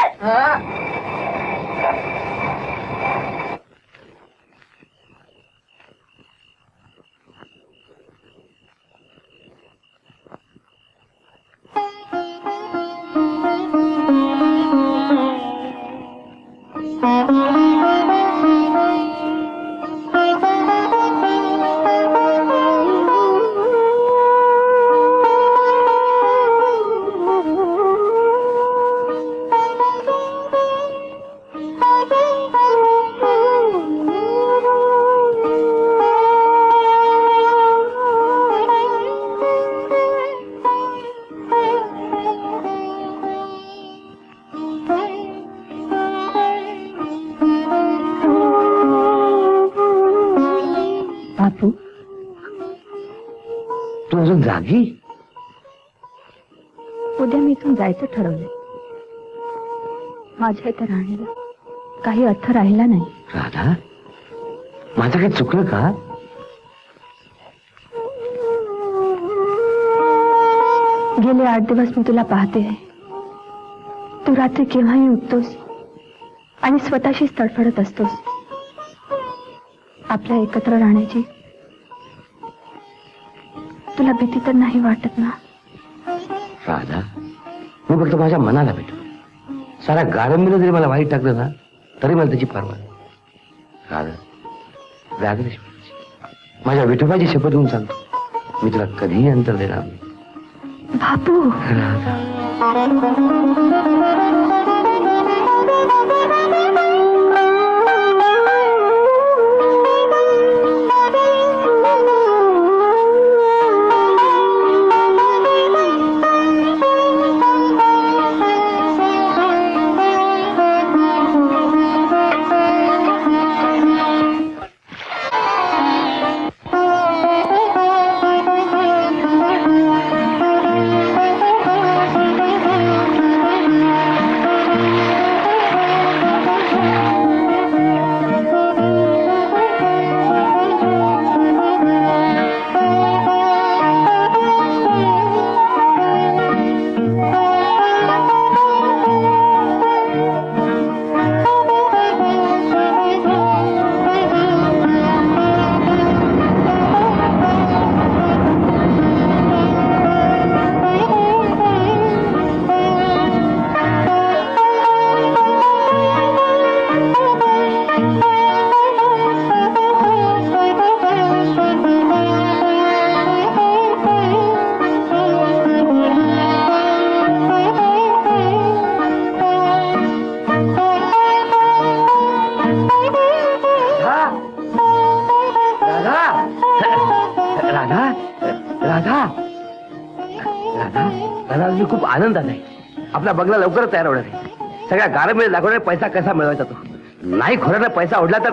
तू अजून जागी? उद्या मी इथून जायचं ठरवलंय. माझ्या इथं राहण्याला काही अर्थ राहिला नाही. राधा, माझं काही चुकलं का? गेले 8 दिवस मी तुला पाहते. तू रात्री केव्हाही उठतोस आणि स्वतःशीच तडफडत असतोस. आपल्या एकत्र राहण्याची तुला भीती तर नाही वाटत ना? राधा, मी फक्त माझ्या मनाला भेटू. सारा गारंबीनं जरी मला वाईट टाकलं ना तरी मला त्याची पर्वा नाही. राधा, व्याघ्रेश्वर, माझ्या विठोबाची शपथ घेऊन सांगतो, मी तुला कधीही अंतर देणार नाही. बापू. राधा, दादा मी खूप आनंदात आहे. आपला बंगला लवकरच तयार होणार आहे. सगळ्या गारमेळ दाखवणारे पैसा कसा मिळवायचा तो. नाही खोऱ्याला पैसा ओढला तर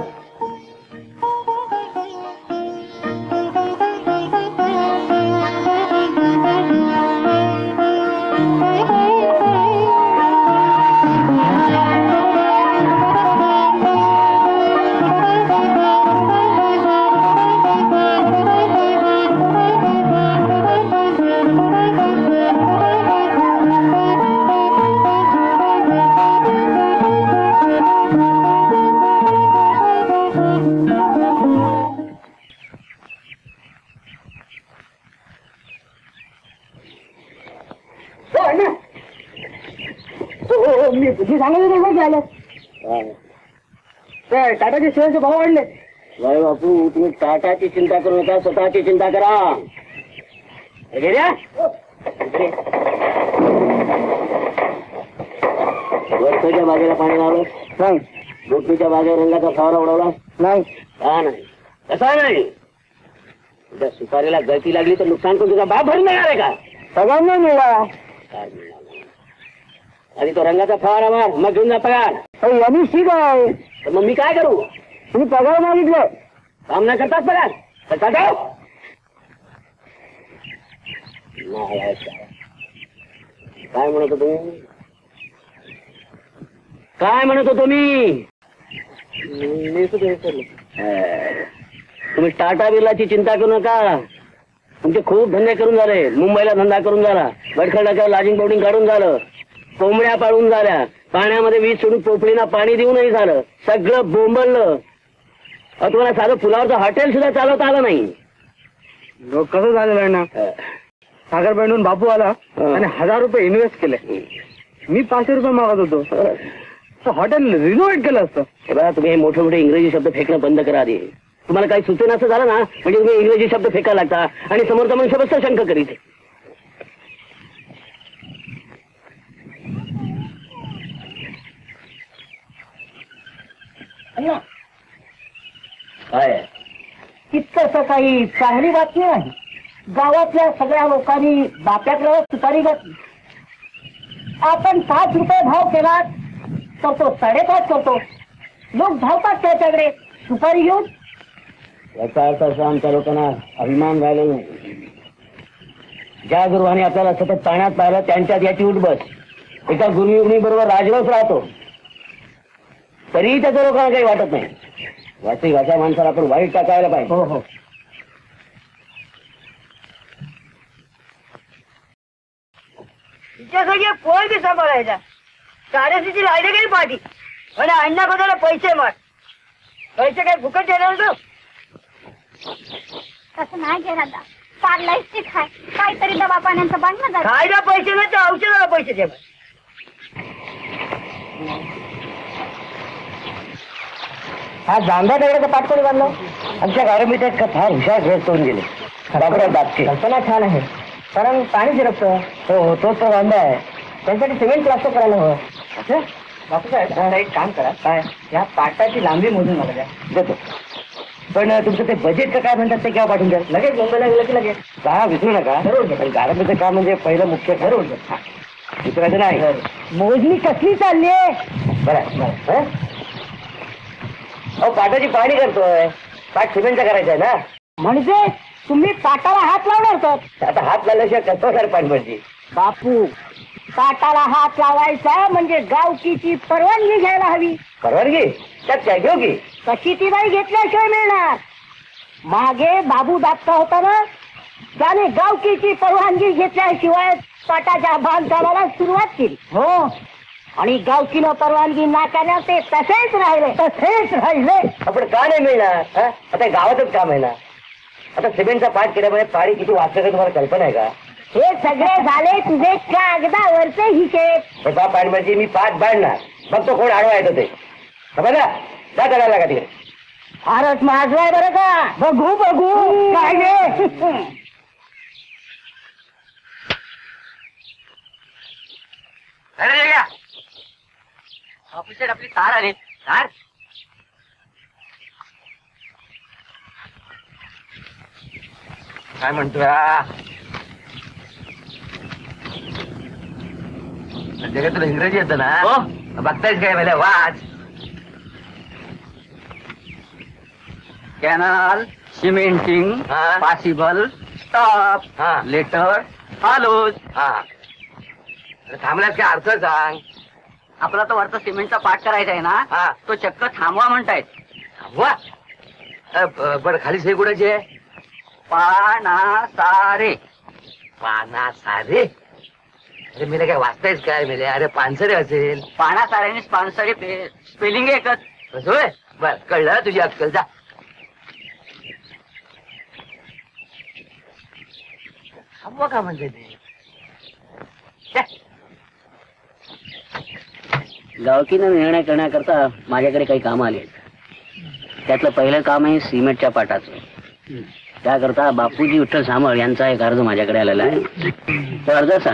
मी बुद्धी सांगितलं टाटाचे शेअरचे भाव वाढले. नाही बापू तुम्ही टाटाची चिंता करू नका, स्वतःची चिंता करा. वर्षाच्या बागेला पाणी लावलं नाही. गोटणीच्या बागेवर रंगाचा फवारा उडवला नाही. का नाही? कसा नाही? उद्या सुपारीला गळती लागली तर नुकसान करून तुझा बाप भरून देणार आहे का? सगळ्यांना मिळाला. काय मिळाला? आधी तो रंगाचा फवारा मार, मग घेऊन जा पगार. यांनी ठीक आहे. तर मग मी काय करू? तुम्ही पगार मागितलं, काम नाही करतात पगार. काय म्हणत होतो तुम्ही? काय म्हणत होतो मी? तुम्ही टाटा बिर्लाची चिंता करू नका. तुमचे खूप धंदे करून झाले. मुंबईला धंदा करून झाला, बडखडाच्यावर लाजिंग पावडिंग काढून झालं, कोंबड्या पाळून झाल्या, पाण्यामध्ये वीज सोडून पोपळीना पाणी देऊनही झालं. सगळं बोंबललं. तुम्हाला साधं फुलावरचं हॉटेल सुद्धा चालवता आलं नाही. कसं झालं ना, सागर बँडून बापू आला आणि 1000 रुपये इन्व्हेस्ट केले. मी 500 रुपये मागत होतो. हॉटेल रिनोव्हेट केलं असतं. हे बघा, तुम्ही हे मोठे मोठे इंग्रजी शब्द फेकणं बंद करा आधी. तुम्हाला काही सुचेन असं झालं ना, म्हणजे तुम्ही इंग्रजी शब्द फेकायला लागता आणि समोरचा मनुष्य बसता शंका करीत. काय इतकं काही चांगली बातमी आहे. गावातल्या सगळ्या लोकांनी बाप्याकडे सुपारी घातली. आपण 5 रुपये भाव केला तर तो 5.5 करतो. लोक धावतात त्याच्याकडे सुपारी घेऊन. याचा अर्थ असा आमच्या लोकांना अभिमान राहिला नाही. ज्या गुरुवाने आपल्याला सतत पाण्यात पाहिलं त्यांच्यात याची उठबस. एका गुरुयुगणी बरोबर राजवस राहतो तरीही त्याच्या लोकांना काही वाटत नाही. वाची भाषा माणसाला आपण वाईट टाकायला पाहिजे. हो हो. तिच्यासाठी पोळ बी सांभाळायचा. साडेसीची लाईट गेली पाठी आणि अण्णा बघायला पैसे मार. पैसे काय फुकट देणार तो? तसं नाही घे दादा. फार लाईटची खाय काहीतरी दवा पाण्याचं बांधणं खायला पैसे नाही तर औषधाला पैसे दे. हा जांभ्या दगडाचा पाठ कोणी बांधलं? आमच्या गारमीत फार हुशार खेळ करून गेले. बाबराव दापके. कल्पना छान आहे, कारण पाणी झिरपतं. हो तोच तो बांधा आहे. त्यासाठी सिमेंट प्लास्टर करायला हवं. असं बापूसाहेब एक काम करा. काय? या पाटाची लांबी मोजून मला द्या. देतो. पण तुमचं ते बजेट काय म्हणतात ते केव्हा पाठवून द्या. लगेच मुंबईला गेलं की लगेच. का विसरू नका. बरोबर. गारमीचं काम म्हणजे पहिलं मुख्य. बरोबर. विसरायचं नाही. मोजणी कसली चालली आहे? बरं. अहो पाटाची पाणी करतोय. पाठ सिमेंटचा करायचा आहे ना. म्हणजे तुम्ही पाटाला हात लावणार तर आता हात लावल्याशिवाय कसं होणार पाणी? बापू पाटाला हात लावायचा म्हणजे गावकीची परवानगी घ्यायला हवी. परवानगी? त्यात काय घेऊ की? कशी ती नाही घेतल्याशिवाय मिळणार. मागे बाबू दाबता होता ना, त्याने गावकीची परवानगी घेतल्याशिवाय पाटाच्या बांधकामाला सुरुवात केली. हो. आणि गावकीनं परवानगी नाकारल्यावर ते तसेच राहिले. आपण का नाही मिळणार? आता गावातच काम आहे ना. आता सिमेंटचा पाठ केल्यामुळे पाणी किती वाचलं का तुम्हाला कल्पना आहे का? हे सगळे झाले तुझे कागदावरचे हिशेब. पाणी म्हणजे मी पाठ बांधणार, मग तो कोण आडवा येतो ते बघा जा करायला का तिकडे. फारच माझं आहे बरं का. बघू काय गे. ऑफिसर आपली तार आली. तार काय म्हणतोय? जगात तुला इंग्रजी येतं ना? हो. बघतायच काय मला वाच. कॅनल, सिमेंटिंग, हा. पॉसिबल, स्टॉप, हा. Letter, follows. हा. थांबल्यास काय अर्थ सांग. आपला तो वरचा सिमेंटचा पाठ करायचा आहे ना, हा. तो चक्क थांबवा म्हणतायत. थांबवा. बरं खाली सही कुणाची आहे? पाना सारे. पाना सारे. अरे मेले काय वाचतायच काय मेले? अरे पानसरे असेल. पाना साऱ्याने पानसरे स्पेलिंग एकच. असं होय? बर कळलं तुझी अक्कल. जा. थांबवा का म्हणजे ते? गावकीनं निर्णय करण्याकरता माझ्याकडे काही कामं आली आहेत. त्यातलं पहिलं काम आहे सिमेंटच्या पाटाचं. त्याकरता बापूजी विठ्ठल सामळ यांचा एक अर्ज माझ्याकडे आलेला आहे. तो अर्ज असा: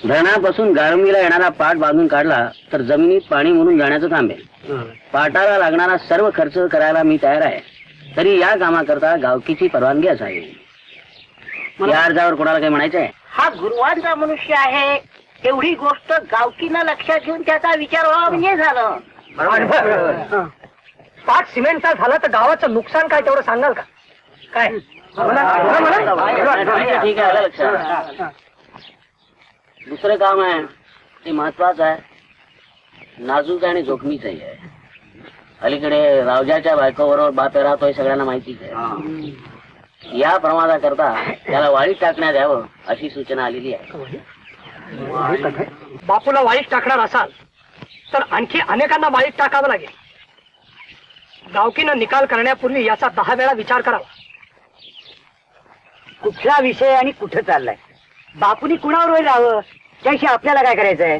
धरणापासून गारंबीला येणारा पाट बांधून काढला तर जमिनीत पाणी मुरून जाण्याचं थांबेल. पाटाला लागणारा सर्व खर्च करायला मी तयार आहे. तरी या कामाकरता गावकीची परवानगी असावी. या अर्जावर कोणाला काही म्हणायचं आहे? हा गुरुवांचा मनुष्य आहे. एवढी गोष्ट गावकीनं लक्षात घेऊन त्याचा विचार व्हावा म्हणजे झालं. पाठ सिमेंटचा झाला तर गावाचं नुकसान काय तेवढं सांगाल का? काय ठीक आहे, आलं लक्षात. दुसरं काम आहे ते महत्वाचं आहे, नाजूक आणि जोखमीचंही आहे. अलीकडे रावजाच्या बायकोबरोबर बाप राहतोय सगळ्यांना माहितीच आहे. या प्रमादाकरता त्याला वाळीत टाकण्यात यावं अशी सूचना आलेली आहे. बापूला वाईट टाकणार असाल तर आणखी अनेकांना वाईट टाकावं लागेल. गावकीनं निकाल करण्यापूर्वी याचा 10 वेळा विचार करावा. कुठला विषय आणि कुठं चाललाय? बापूनी कुणावर होईल राहावं त्याशी आपल्याला काय करायचंय?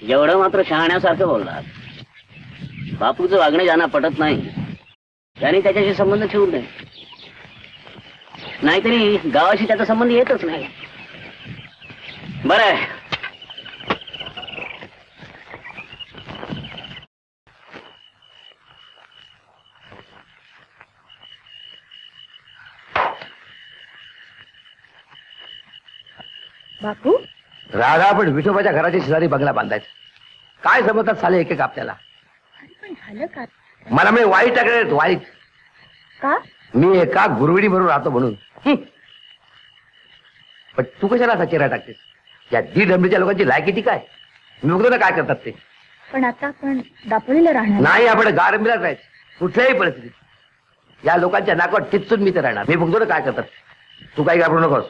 एवढं मात्र शहाण्यासारखं बोलणार. बापूचं वागणे ज्यांना पटत नाही त्यांनी त्याच्याशी संबंध ठेवू नये. नाहीतरी गावाशी त्याचा संबंध येतच नाही. बरं आहे. बापू, राधा पण विठोबाच्या घराची शेजारी बंगला बांधायचा. काय समजतात साले एक एक आपल्याला. पण झालं का? मला म्हणजे वाईट टाकले. वाईट का? मी एका गुरुविडी बरोबर राहतो म्हणून. पण तू कशाला असा चेहरा टाकतेस? या डीडब्ल्यूच्या लोकांची लायकी काय? मी बघतो ना काय करतात ते. पण आता आपण दापोलीला राहणार. नाही, आपण गारंबीलाच राहायचं कुठल्याही परिस्थितीत. या लोकांच्या नाकावर टिचून मी तर राहणार. मी बघतो ना काय करतात. तू काही घाबरू नकोस.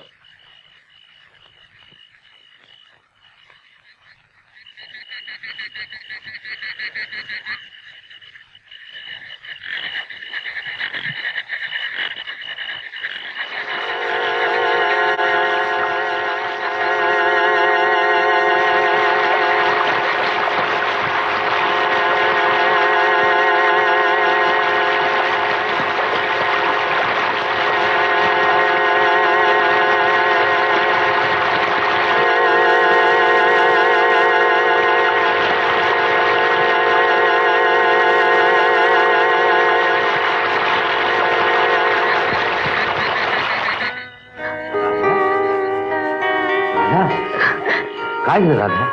काय झालं राधा?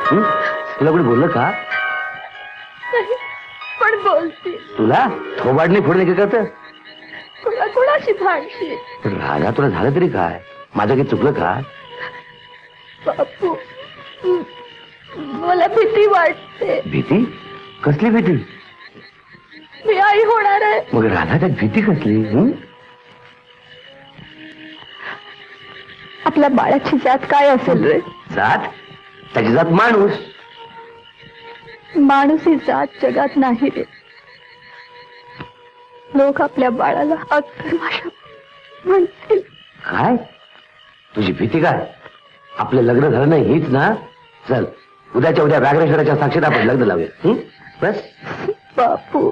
तुला कोणी बोललं का? पण बोलते. तुला थोबाडणे फोडले का करत? कोणाशी भांडते? राधा तुला झालं तरी काय? माझं काही चुकलं का? बापू, मला भीती वाटते. भीती? कसली भीती? मी आई होणार आहे. मग राधा त्यात भीती कसली? आपल्या बाळाची जात काय असेल रे? जात? त्याची जात माणूस. माणूस ही जात जगात नाही रे. लोक आपल्या बाळाला अक्कल भाषा म्हणतील. काय? तुझी भीती काय? आपलं लग्न झालं नाही हीच ना? चल उद्याच्या उद्या व्याघ्रेश्वराच्या साक्षीत आपण लग्न लावूया. बस. बापू,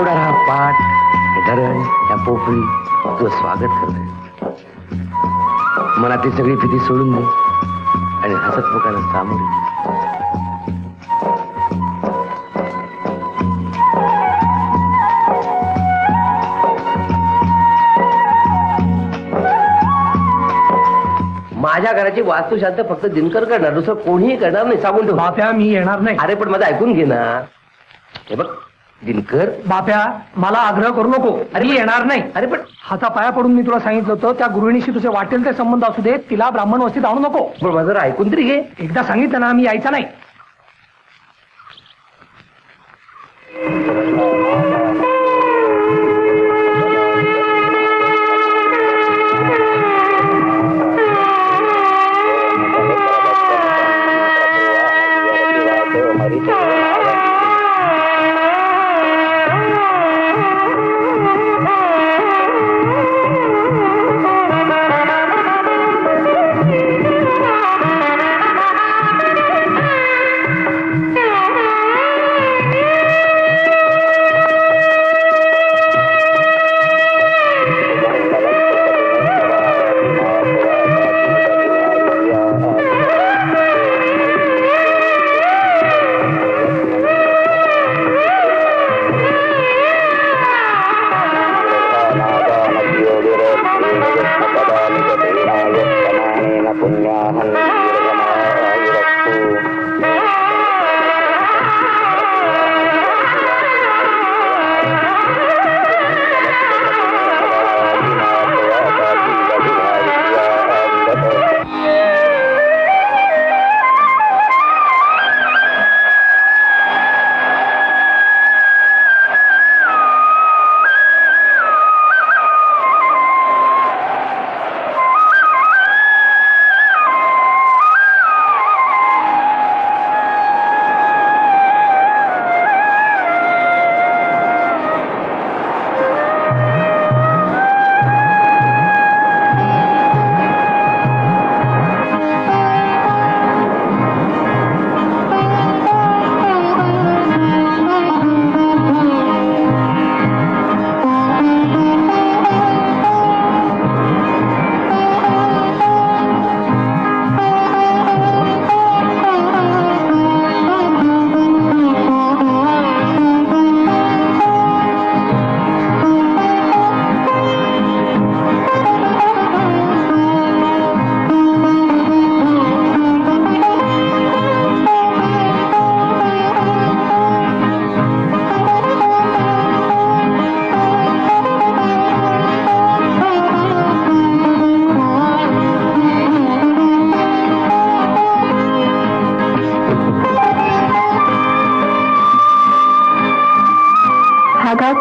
पावणारा हा पाठ, हे धरण, त्या पोपळी तुझं स्वागत करतोय. मला ती सगळी भीती सोडून दे आणि हसतमुखानं सामोरे. माझ्या घराची वास्तुशांत फक्त दिनकर करणार, दुसरं कोणीही करणार नाही, सांगून ठेव. बाप्या मी येणार नाही. अरे पण माझं ऐकून घे ना. हे बघ दिनकर. बाप्या मला आग्रह करू नको. अरे मी येणार नाही. अरे पण हाता पाया पडून मी तुला सांगितलं होतं, त्या गृहिणीशी तुझे वाटेल ते संबंध असू दे, तिला ब्राह्मण वस्तीत आणू नको. पण माझं जरा ऐकून तरी घे. एकदा सांगितलं ना मी यायचा नाही.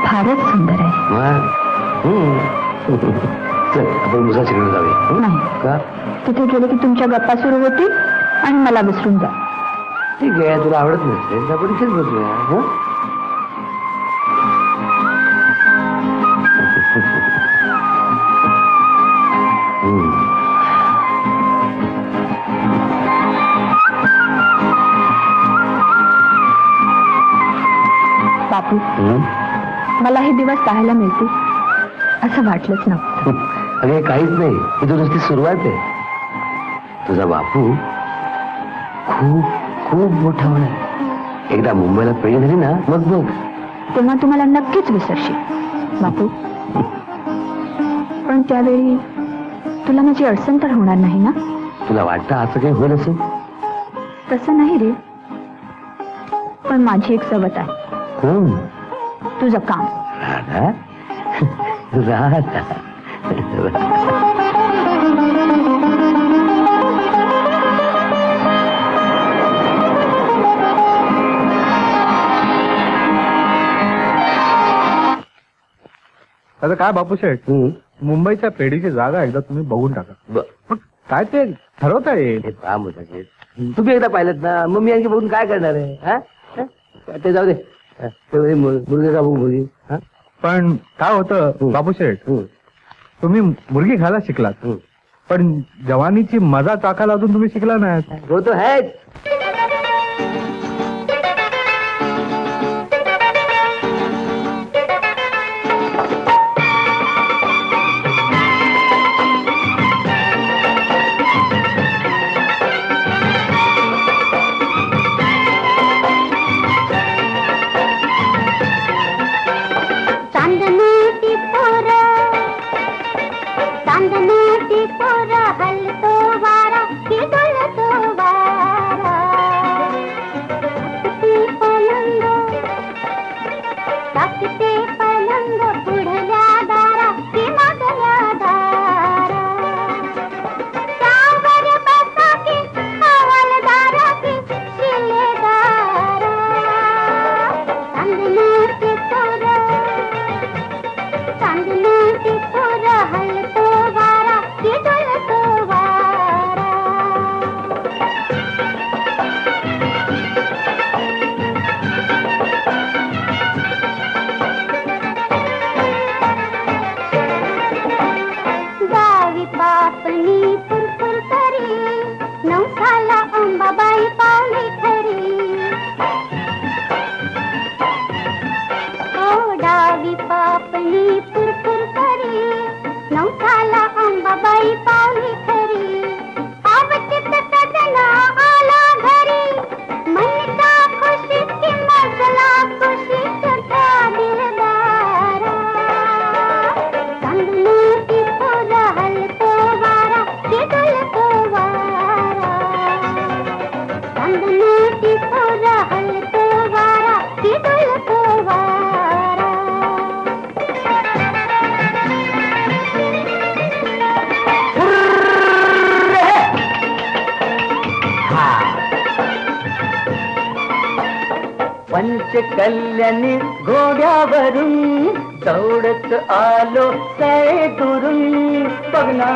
फारच सुंदर आहे. चल आपण मुसाशिकडे जाऊया. नाही का? तिथे गेले की तुमच्या गप्पा सुरू होतील आणि मला विसरून जा. ठीक आहे, तुला आवडत नसेल तर आपण इथेच बसूया. बापू मला हे दिवस पाहायला मिळतील असं वाटलंच नव्हतं. अरे काहीच नाही, ही तर नुसती सुरुवात आहे. तुझा बापू खूप खूप मोठा होणार. एकदा मुंबईला पेढी झाली ना मग बघ, तेव्हा तुम्हाला नक्कीच विसरशील बापू. पण त्यावेळी तुला माझी अडचण तर होणार नाही ना? तुला वाटतं असं काही होईल असेल? तसं नाही रे, पण माझी एक सवत आहे. तुझं काम. राधा राधा आता काय बापू शेठ, मुंबईच्या पेढीची जागा एकदा तुम्ही बघून टाका. पण काय ते ठरवता येईल. काम होता शेठ, तुम्ही एकदा पाहिलं ना, मग मी आणखी बघून काय करणार आहे. ते जाऊ दे, मुलगी का मुलगी. पण काय होतं बापू शेठ, तुम्ही मुलगी खायला शिकलात पण जवानीची मजा चाकायला अजून तुम्ही शिकला नाही. वो तो है. चांदण्याची पोरं हलतो वारा की डुलतो वारा टाकते पलंग पुढल्या दारा की मागल्या दारा त्यावर बसा की हवालदारा की शिलेदारा चांदण्याची पोरं हलतो वारा की डुलतो वारा गावी बापनी पुरपुर करी नवसाला अंबाबाई पावली खरी ओ डावी बापनी पुरपुर करी नवसाला अंबाबाई पावली खरी आवचित सजना आला घरी मनता खुशी की मजला खुशी सुद्धा दिलदारा चांदण्याची पोरं हलतो वारा की डुलतो वारा चांदण्याची पोरं हलतो वारा की डुलतो वारा पंचकल्याणी घोड्यावरून दौडत आलो सै दुरून बघना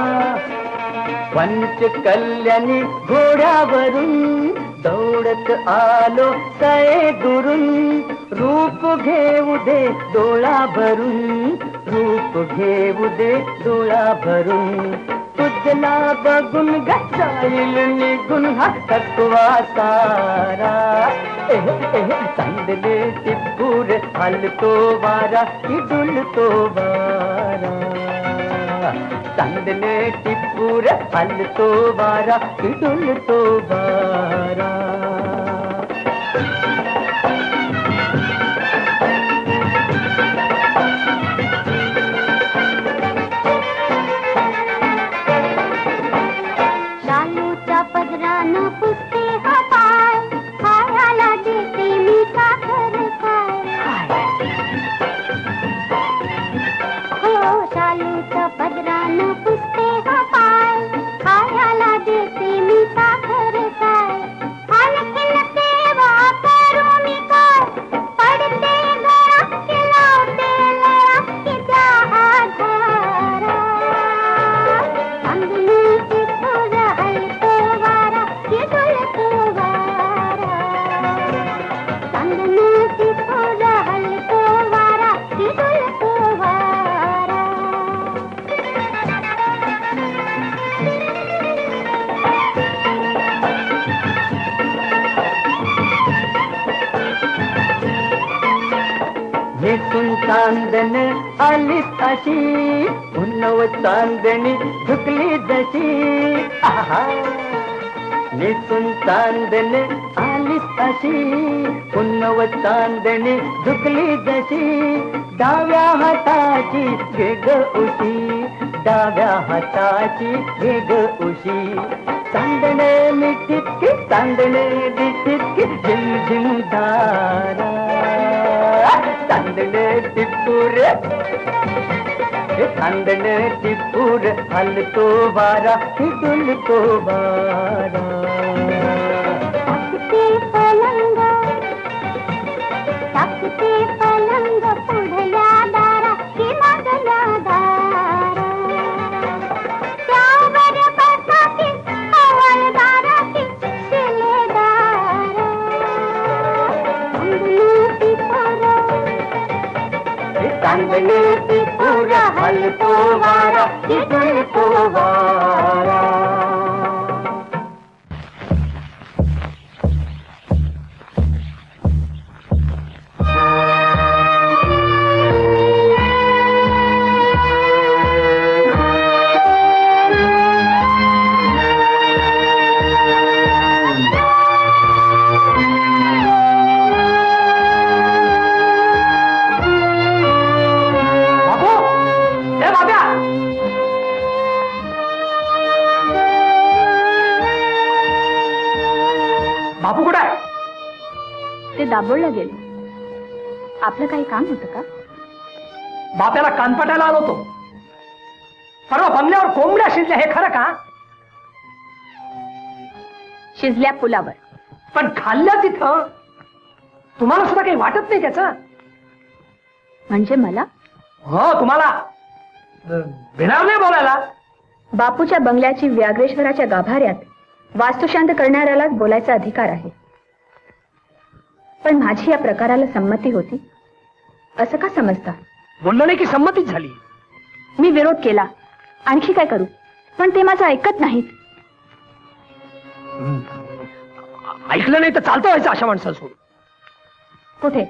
पंचकल्याणी घोड्यावरून दौडत आलो सै दुरून रूप घेऊ दे डोळा भरून रूप घेऊ दे डोळा भरून तुझला बघून गजाईल निघून हा थकवा सारा चांदले टिपूर हलतो वारा की डुलतो वारा चांदले टिपूर हलतो वारा की डुलतो वारा शालूच्या पदरानं पुसते हा पाय खायला देते मी साखर काय हो शालूच्या पदरानं पुसते हा पाय खायला देते मी साखर काय आणखीन सेवा करू मी काय पडते गळा की लावते लळा की त्या आधारा चांदण्याची पोरं हलतो वारा की डुलतो वारा चांदण्याची पोरं हलतो वारा की डुलतो वारा नेसून चांदण आलीच अशी उन्नव चांदणी झुकली जशी आहा नेसून चांदण आलीच अशी उन्नव चांदणी झुकली जशी डाव्या हाताची वेग उशी डाव्या हाताची वेग उशी चांदणे मिठितकी चांदणे दिठितकी झिमझिम धारा चांदणे टिपूर चांदणे टिपूर हलतो वारा की डुलतो वारा टाकते पलंग पुढल्या दारा की मागल्या दारा त्यावर बसा की हवालदारा की शिलेदारा चांदण्याची पोरं चांदणे टिपूर हलतो वारा की डुलतो वारा दाभोळला गेले. आपलं काही काम होतं का? बाप्याला कानपटायला आलो होतो. परवा बंगल्यावर कोंबड्या शिजल्या हे खरं का? शिजल्या पुलावर. पण खाल्ल्या तिथं तुम्हाला सुद्धा काही वाटत नाही त्याचं? म्हणजे मला? हो, तुम्हाला भिणार नाही बोलायला. बापूच्या बंगल्याची व्याघ्रेश्वराच्या गाभाऱ्यात वास्तुशांत करणाऱ्यालाच बोलायचा अधिकार आहे. पण माझी या प्रकाराला संमती होती असं का समजता? बोललो नाही की संमतीच झाली. मी विरोध केला, आणखी काय करू, पण ते माझं ऐकत नाहीत. ऐकलं नाही तर चालतं व्हायचं अशा माणसासोबत. कुठे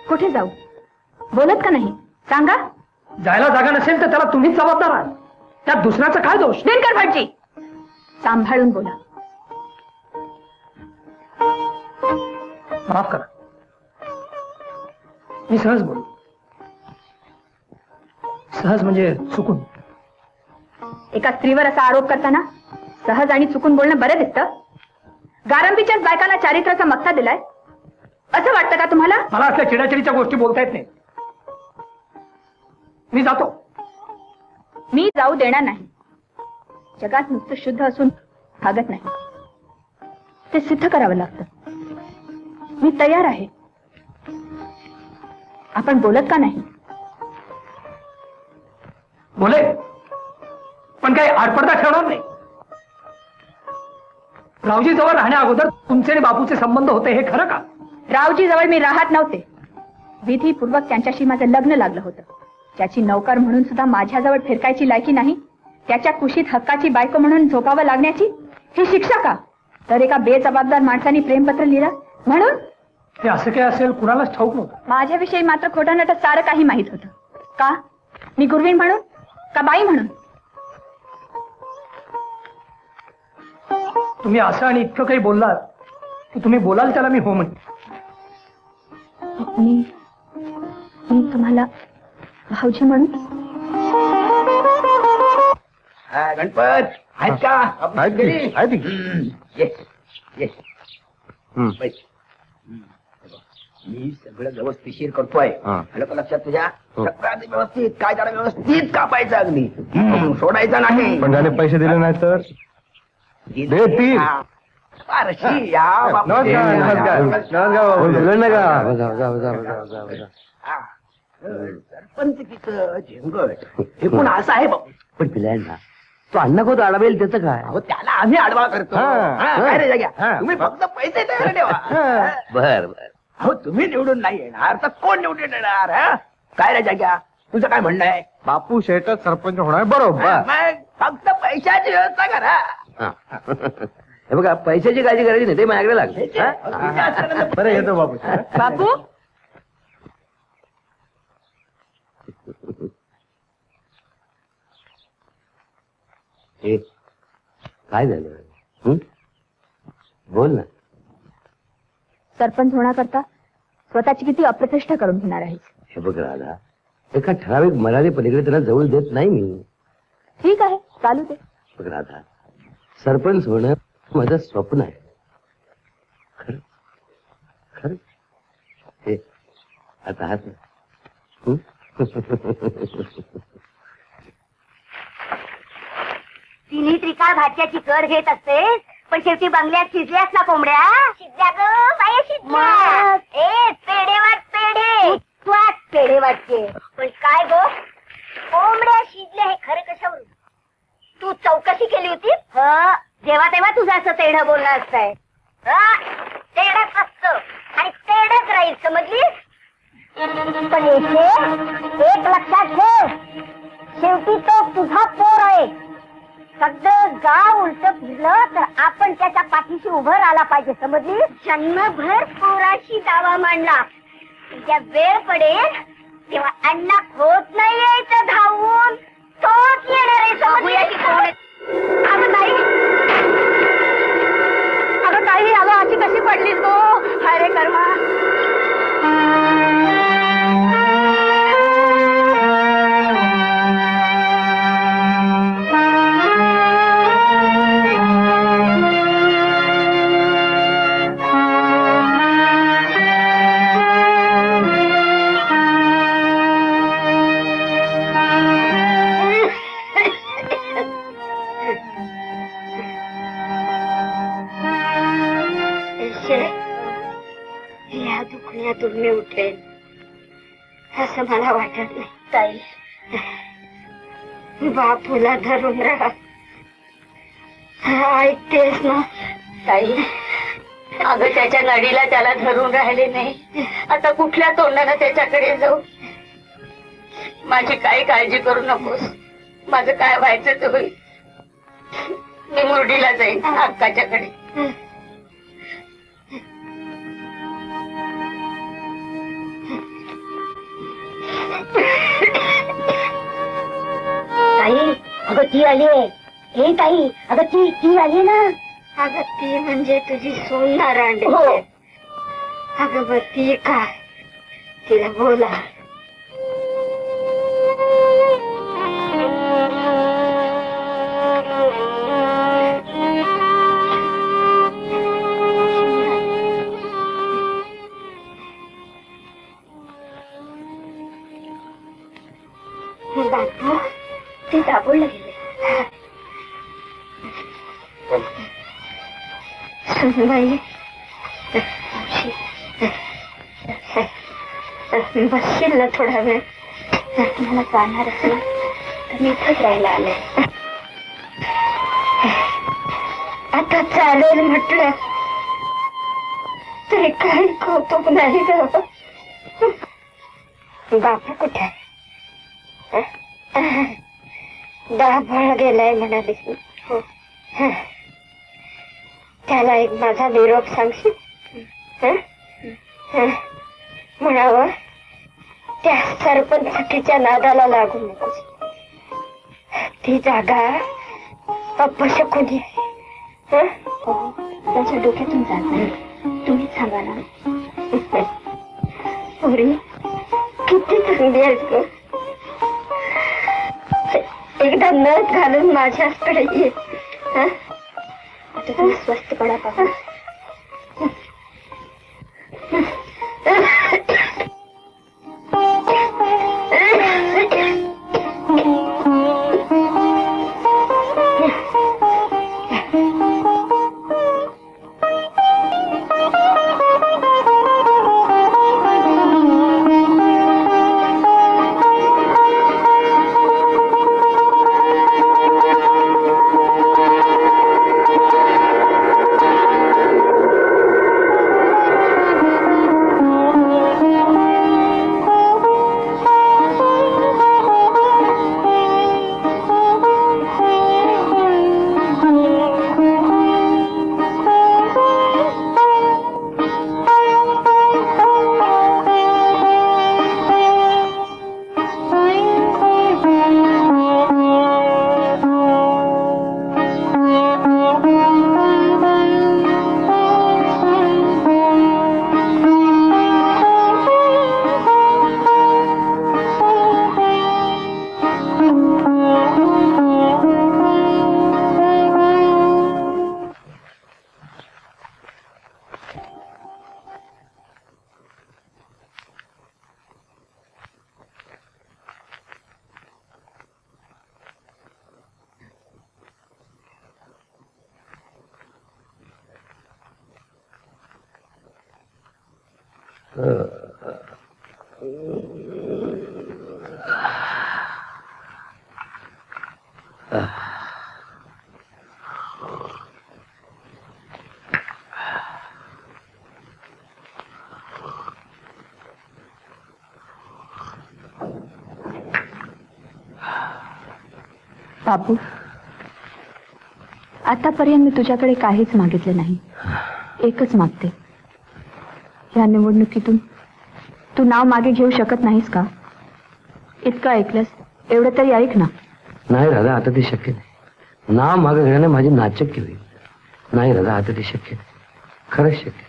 कुठे जाऊ? बोलत का नाही? सांगा. जायला जागा नसेल तर त्याला तुम्हीच जबाबदार आहात. त्यात दुसऱ्याचा काय दोष? दिनकर भटजी, सांभाळून बोला. माफ करा, मी सहज बोलू. सहज म्हणजे चुकून. एका स्त्रीवर असा आरोप करताना सहज आणि चुकून बोलणं बरं दिसतं? गारंबीच्याच बायकाला चारित्र्याचा मक्ता दिलाय असं वाटतं का तुम्हाला? मला असल्या चिडाचिडीच्या गोष्टी बोलता येत नाही. मी जातो. मी जाऊ देणार नाही. जगात नुसतं शुद्ध असून भागत नाही, ते सिद्ध करावं लागतं. मी तयार आहे. आपण बोलत का नाही? बोले, पण काही आडपडदा ठेवणार नाही. रावजी जवळ राहण्या अगोदर तुमचे आणि बापूचे संबंध होते हे खरं का? रावजी जवळ मी राहत नव्हते. विधीपूर्वक त्यांच्याशी माझं लग्न लागलं होतं. ज्याची नौकर म्हणून सुद्धा माझ्याजवळ फिरकायची लायकी नाही, त्याच्या कुशीत हक्काची बायको म्हणून झोपावं लागण्याची ही शिक्षा का? तर एका बेजबाबदार माणसाने प्रेमपत्र लिहिलं म्हणून? हे असं काय असेल कुणालाच ठाऊक नव्हतं. माझ्याविषयी मात्र खोटं नट सारं काही माहित होतं. का? मी गुरवीण म्हणून का बाई म्हणून? तुम्ही असं आणि इतकं काही बोललात की तुम्ही बोलाल त्याला मी हो म्हणते. मी तुम्हाला भाऊजी म्हणून? गणपत आहेत का? मी सगळं व्यवस्थिशीर करतोय. आलं का लक्षात तुझ्या? सगळं व्यवस्थित काय त्याला व्यवस्थित कापायचं अगदी. सोडायचं नाही. पण त्याने पैसे दिले नाही तर देतील. फारशी या बापू. सरपंचकीचं झेंगट हे पण असं आहे बाबू. पण पिलांना तो अण्णा कोण अडवेल त्याचं काय? अहो त्याला आम्ही आडवा करतो. काय रे जाग्या, तुम्ही फक्त पैसे तयार ठेवा. बर बर. हो तुम्ही निवडून नाही येणार तर कोण निवडून येणार? काय रे जाग्या, तुझं काय म्हणणं आहे? बापू शेटच सरपंच होणार बरोबर. मग फक्त पैशाची व्यवस्था करा. हे बघा, पैशाची काळजी करायची नाही, ते माझ्याकडे लागले. बरं येतो बापू. बापू हे काय झालं? बोल ना. सरपंच होण्याकरता स्वतःची किती अप्रतिष्ठा करून घेणार आहे. हे बघ राधा, एका ठराविक मर्यादे पलीकडे त्याला जवळ देत नाही मी. ठीक आहे, चालू दे. बघ राधा, सरपंच होणं माझं स्वप्न आहे. खरं खरं. हे आता हात तिन्ही त्रिकाळ भाच्याची कर घेत असते, पण शेवटी बंगल्यात शिजल्यास ना कोंबड्या. शिजल्या ग बाया शिजल्या. ए पेढे वाट पेढे. तुझ्याच पेढे वाटते. पण काय गो, कोंबड्या शिजल्या हे खरं कशावरून? तू चौकशी केली होती? जेव्हा तेव्हा तुझं असं तेढं बोलणं असतंय. तेढच असतं आणि तेढच राहील, समजलीस? पण एक लक्षात ठेव, शेवटी तो तुझा पोर आहे. सगळं गाव उलट फिरलं तर आपण त्याच्या पाठीशी उभं राहायला पाहिजे, समजली? जन्मभर पोराशी दावा मांडला, ज्या वेळ पडेल तेव्हा अण्णा होत नाही यायचं धावून, तोच येणार आहे. समजली? अगं ताई, अगं ताई, अगं अशी कशी पडलीस गो? अरे कर्मा. असं मला वाटत नाही ताई. बापूला धरून राहा. ऐकतेस ना ताई? अगं त्याच्या गाडीला त्याला धरून राहिले नाही. आता कुठल्या तोंडाने त्याच्याकडे जाऊ? माझी काही काळजी करू नकोस. माझं काय व्हायचं ते होईल. मी मुरडीला जाईन अक्काच्याकडे. ताई अगं ती आली आहे. हे ताई अगं ती आली ना. अगं ती म्हणजे तुझी सोना रांडे. अगं ब ती का? तिला बोला. बापू ते दाबोळला गेले. सुनबाई बसशील ना थोडा वेळ? मला जाणार असेल तर मी इथंच राहायला आले. आता चालेल म्हटलं तरी काही कौतुक नाही ग. बापू कुठे आहे? दाभळ गेलाय म्हणाली. त्याला एक माझा निरोप सांगशील? म्हणावं त्या सरपंचकीच्या नादाला लागू नकोस. ती जागा अपशकुनी आहे. त्याच्या डोक्यातून जात नाही. तुम्ही सांगा ना. पोरी किती चांगली आहेस ग. एकदा नथ घालून माझ्याकडे ये. आता तुम्ही स्वस्त पडा पाहू. बापू, आतापर्यंत मी तुझ्याकडे काहीच मागितलं नाही. एकच मागते. या निवडणुकीतून तू नाव मागे घेऊ शकत नाहीस का? इतकं ऐकलंस, एवढं तरी ऐक ना. नाही राधा, आता ते शक्य नाही. नाव मागे घेण्याने माझी नाचक्की होईल. नाही राधा, आता ते शक्य नाही. खरंच शक्य नाही.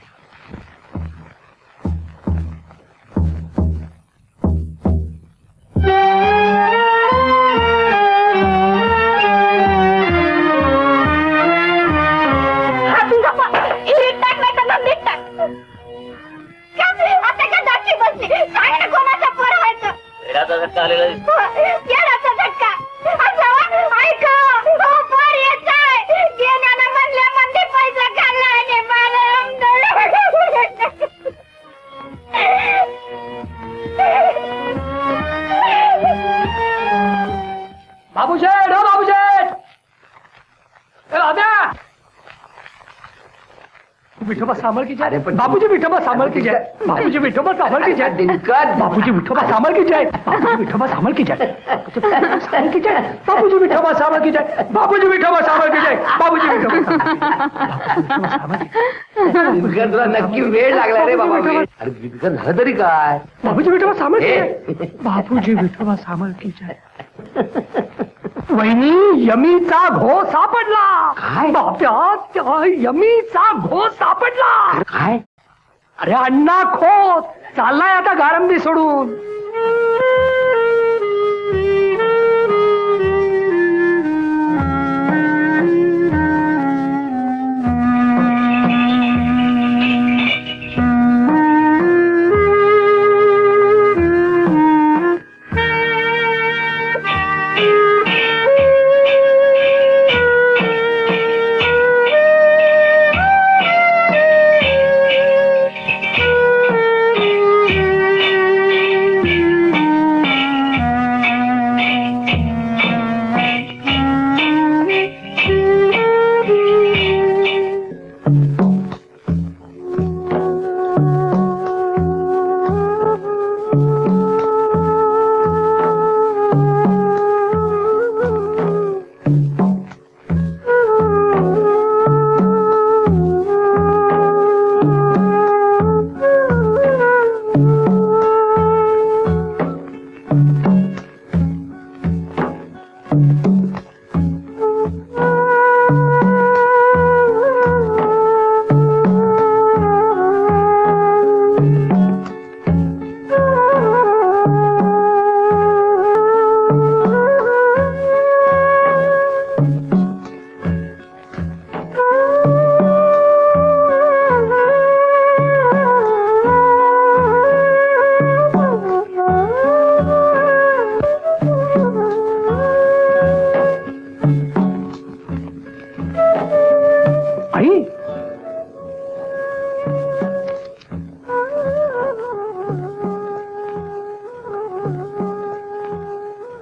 विठोबा सामर की अरे जय, पण- बापूजी विठोबा सामर की जय, बापूजी विठोबा सामर की जय, दिनकर बापूजी विठोबा सामर की जय, बापूजी विठोबा सामर की जय, सामर की जय, बापूजी विठोबा सामर की जय, बापूजी विठोबा सामर की जय, बापूजी विठोबा सामर की जय. दिनकर तुला नक्की वेळ लागला रे बाबा वेळ. अरे दिनकर झालं तरी काय? बापूजी विठोबा सामर की जय, बापूजी विठोबा सामर की जय. वहिनी यमीचा घो सापडला. काय? बाप्या त्या यमीचा घो सापडला. काय? अरे अण्णा खोत चाललाय आता गारंबी सोडून.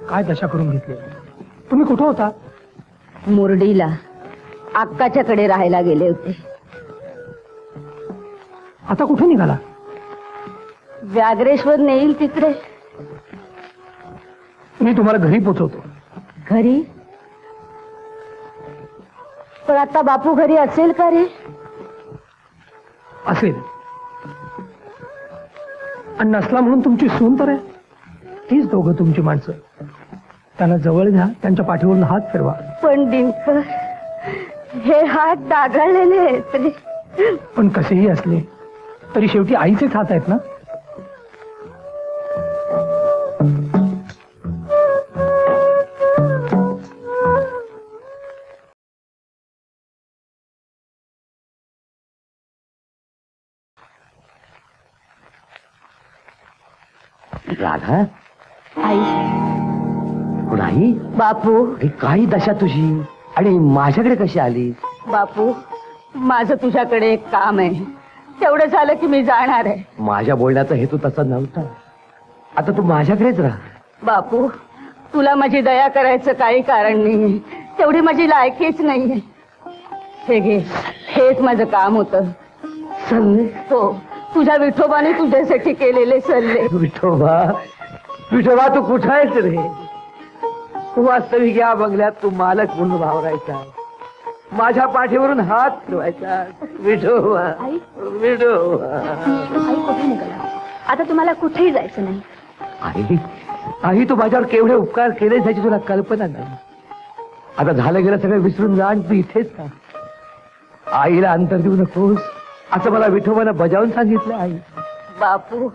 काय दशा करून घेतली. तुम्ही कुठं होता? मुरडीला अक्काच्याकडे राहायला गेले होते. आता कुठे निघाला? व्याघ्रेश्वर नेईल तिकडे. मी तुम्हाला घरी पोचवतो. घरी? पण आता बापू घरी असेल का रे? असेल. आणि नसला म्हणून तुमची सून तर आहे. तीच दोघं तुमची माणसं. त्यांना जवळ घ्या, त्यांच्या पाठीवरून हात फिरवा. पण दिनकर, हे हात डागाळलेले आहेत रे. पण कसेही असले तरी शेवटी आईचेच हात आहेत ना. राधा, आई, पण आई बापू, काही दशा तुझी आणि माझ्याकडे कशी आली? बापू, माझं तुझ्याकडे एक काम आहे. तेवढं झालं की मी जाणार आहे. माझ्या बोलण्याचा हेतू तसा नव्हता. आता तू माझ्याकडेच राहा. बापू, तुला माझी दया करायचं काही कारण नाहीये. तेवढी माझी लायकीच नाहीये. हे घे, हेच माझं काम होतं. सल्ले? हो, तुझ्या विठोबाने तुझ्यासाठी केलेले सल्ले. विठोबा, विठोबा तू कुठं आहेस रे? वास्तविक या बंगल्यात तू मालक म्हणून वावरायचा, माझ्या पाठीवरून हात फिरवायचा. विठोबा, विठोबा. आई कुठे निघाला? आता तुम्हाला कुठेही जायचं नाही. आई, आई तू माझ्यावर केवढे उपकार केले त्याची तुला कल्पना नाही. आता झालं गेलं सगळं विसरून जा आणि तू इथेच का? आईला अंतर देऊ नकोस असं मला विठोबानं बजावून सांगितलं. आई, बापू,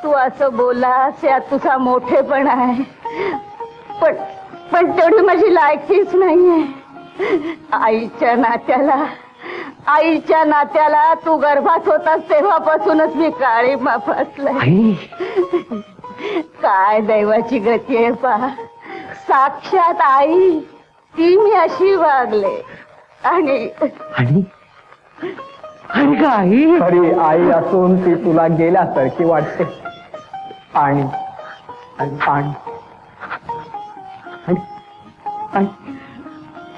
तू असं बोलास यात तुझा मोठेपणा आहे. पण तेवढी माझी लायकीच नाहीये. आईच्या नात्याला तू गर्भात होतास तेव्हापासूनच मी काळीमा फसले. काय दैवाची गती आहे पहा. साक्षात आई ती मी अशी वागले. आणि आई खरी आई असून ती तुला गेल्यासारखी वाटते. आणि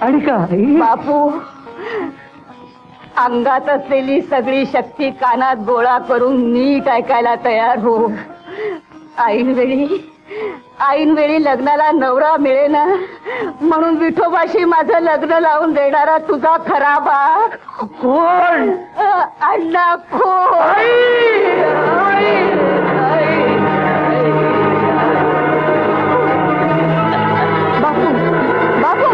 आणि काय बापू, अंगात असलेली सगळी शक्ती कानात गोळा करून नीट ऐकायला तयार हो. ऐनवेळी लग्नाला नवरा मिळेना म्हणून विठोबाशी माझं लग्न लावून देणारा तुझा खरा बाप कोण? अण्णा कोण? बापू बापू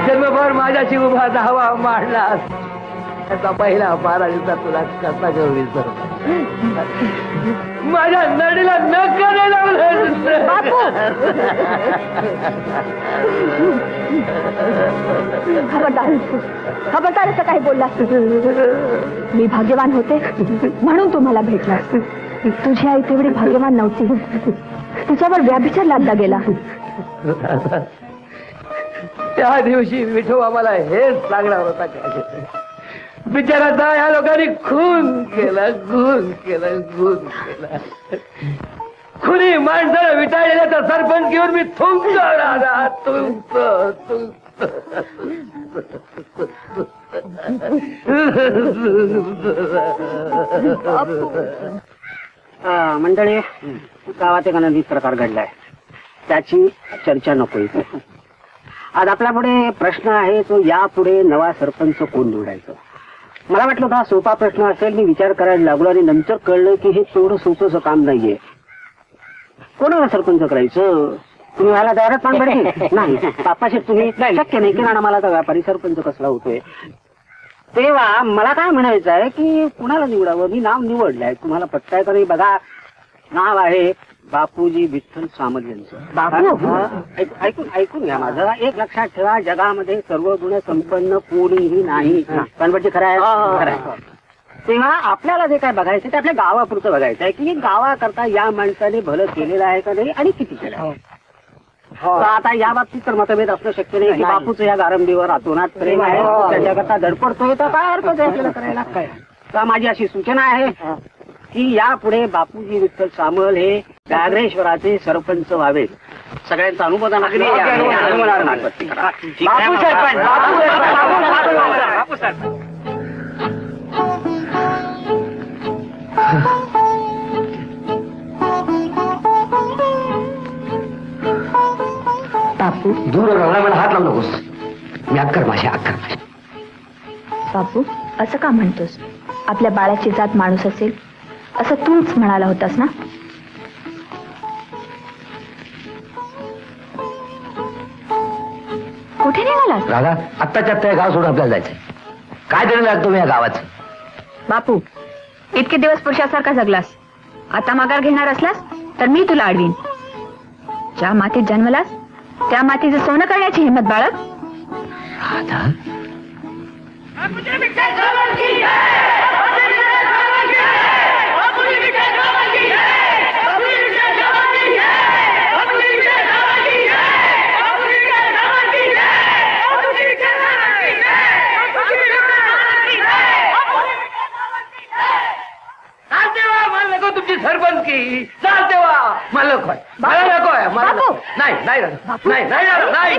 जन्मभर माझ्याशी उभा धावा मांडलास त्याचा पहिला बारा दिवसात तुला कसा घेऊन विसर माझ्या नडीला नकाने लावलं. खबरदार असं काही बोललास. मी भाग्यवान होते म्हणून तुम्हाला भेटला. तुझी आई तेवढी भाग्यवान नव्हती. तुझ्यावर व्याभिचार लादला गेला. त्या दिवशी विठोबा मला हेच सांगणार होता का बिचाराचा या लोकांनी खून केला. खुनी माणसाला विटाळलेल्याचा सरपंच घेऊन मी थुंकणार मंडळी, गावात एक अनधिक प्रकार घडलाय, त्याची चर्चा नको इथे. आज आपल्या पुढे प्रश्न आहे तो यापुढे नवा सरपंच कोण निवडायचं. मला वाटलं होता सोपा प्रश्न असेल. मी विचार करायला लागलो आणि नंतर कळलं की हे तेवढं सोपंच काम नाहीये. कोणाला सरपंच करायचं? तुम्ही मला तयारच सांगणार नाही. बाप्पाशी तुम्ही शक्य नाही की ना मला तर व्यापारी सरपंच कसला होतोय. तेव्हा मला काय म्हणायचं आहे की कुणाला निवडावं. मी नाव निवडलंय, तुम्हाला पटताय का नाही बघा. नाव आहे बापूजी विठ्ठल सामल यांचं. बापू ऐकून घ्या माझं. एक लक्षात ठेवा, जगामध्ये सर्व गुण संपन्न कोणीही नाही. पण खरं आहे. तेव्हा आपल्याला जे काय बघायचं ते आपल्या गावापुरतं बघायचं आहे की गावाकरता या माणसाने भलं केलेलं आहे का नाही आणि किती केलं आहे. आता या बाबतीत तर मतभेद असणं शक्य नाही की बापूचं या गारंबीवर अतोनात प्रेम आहे, त्याच्याकरता धडपडतोय, तर काय हरकत आहे आपल्याला करायला. काय तर माझी अशी सूचना आहे की यापुढे बापूजी विठ्ठल सामल हे व्याघ्रेश्वराचे सरपंच व्हावेत. सगळ्यांचा अनुमोदन बापू दूर मला हात लावू नकोस. मी अक्कर माझ्या अक्कर. बापू असं का म्हणतोस? आपल्या बाळाची जात माणूस असेल असं तूच म्हणाला होतास ना. कुठे निघालास? राधा, आत्ताच्या आत्ता गाव सोडून आपल्याला जायचंय. काय तरी लागतो मी या गावाचं. बापू इतके दिवस पुरुषासारखा जगलास, आता माघार घेणार असलास तर मी तुला अडवीन. ज्या मातीत जन्मलास त्या मातीचं सोनं करण्याची हिंमत बाळग. राधा, तुमची सरपंच की चालते वा. मला नको आहे, मला नको आहे, मला नको. नाही नाही नाही नाही नाही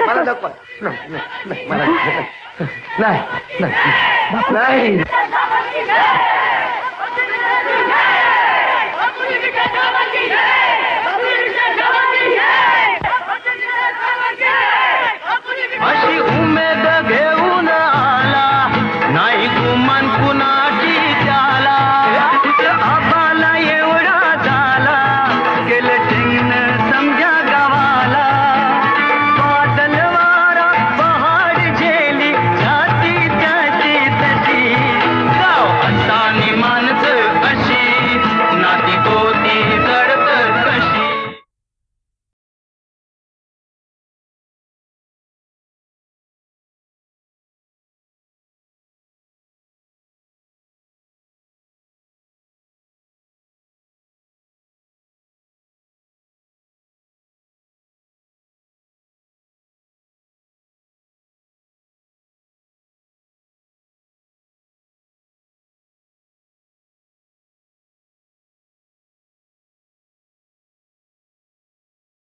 मला नको आहे. नाही मला नाही नाही.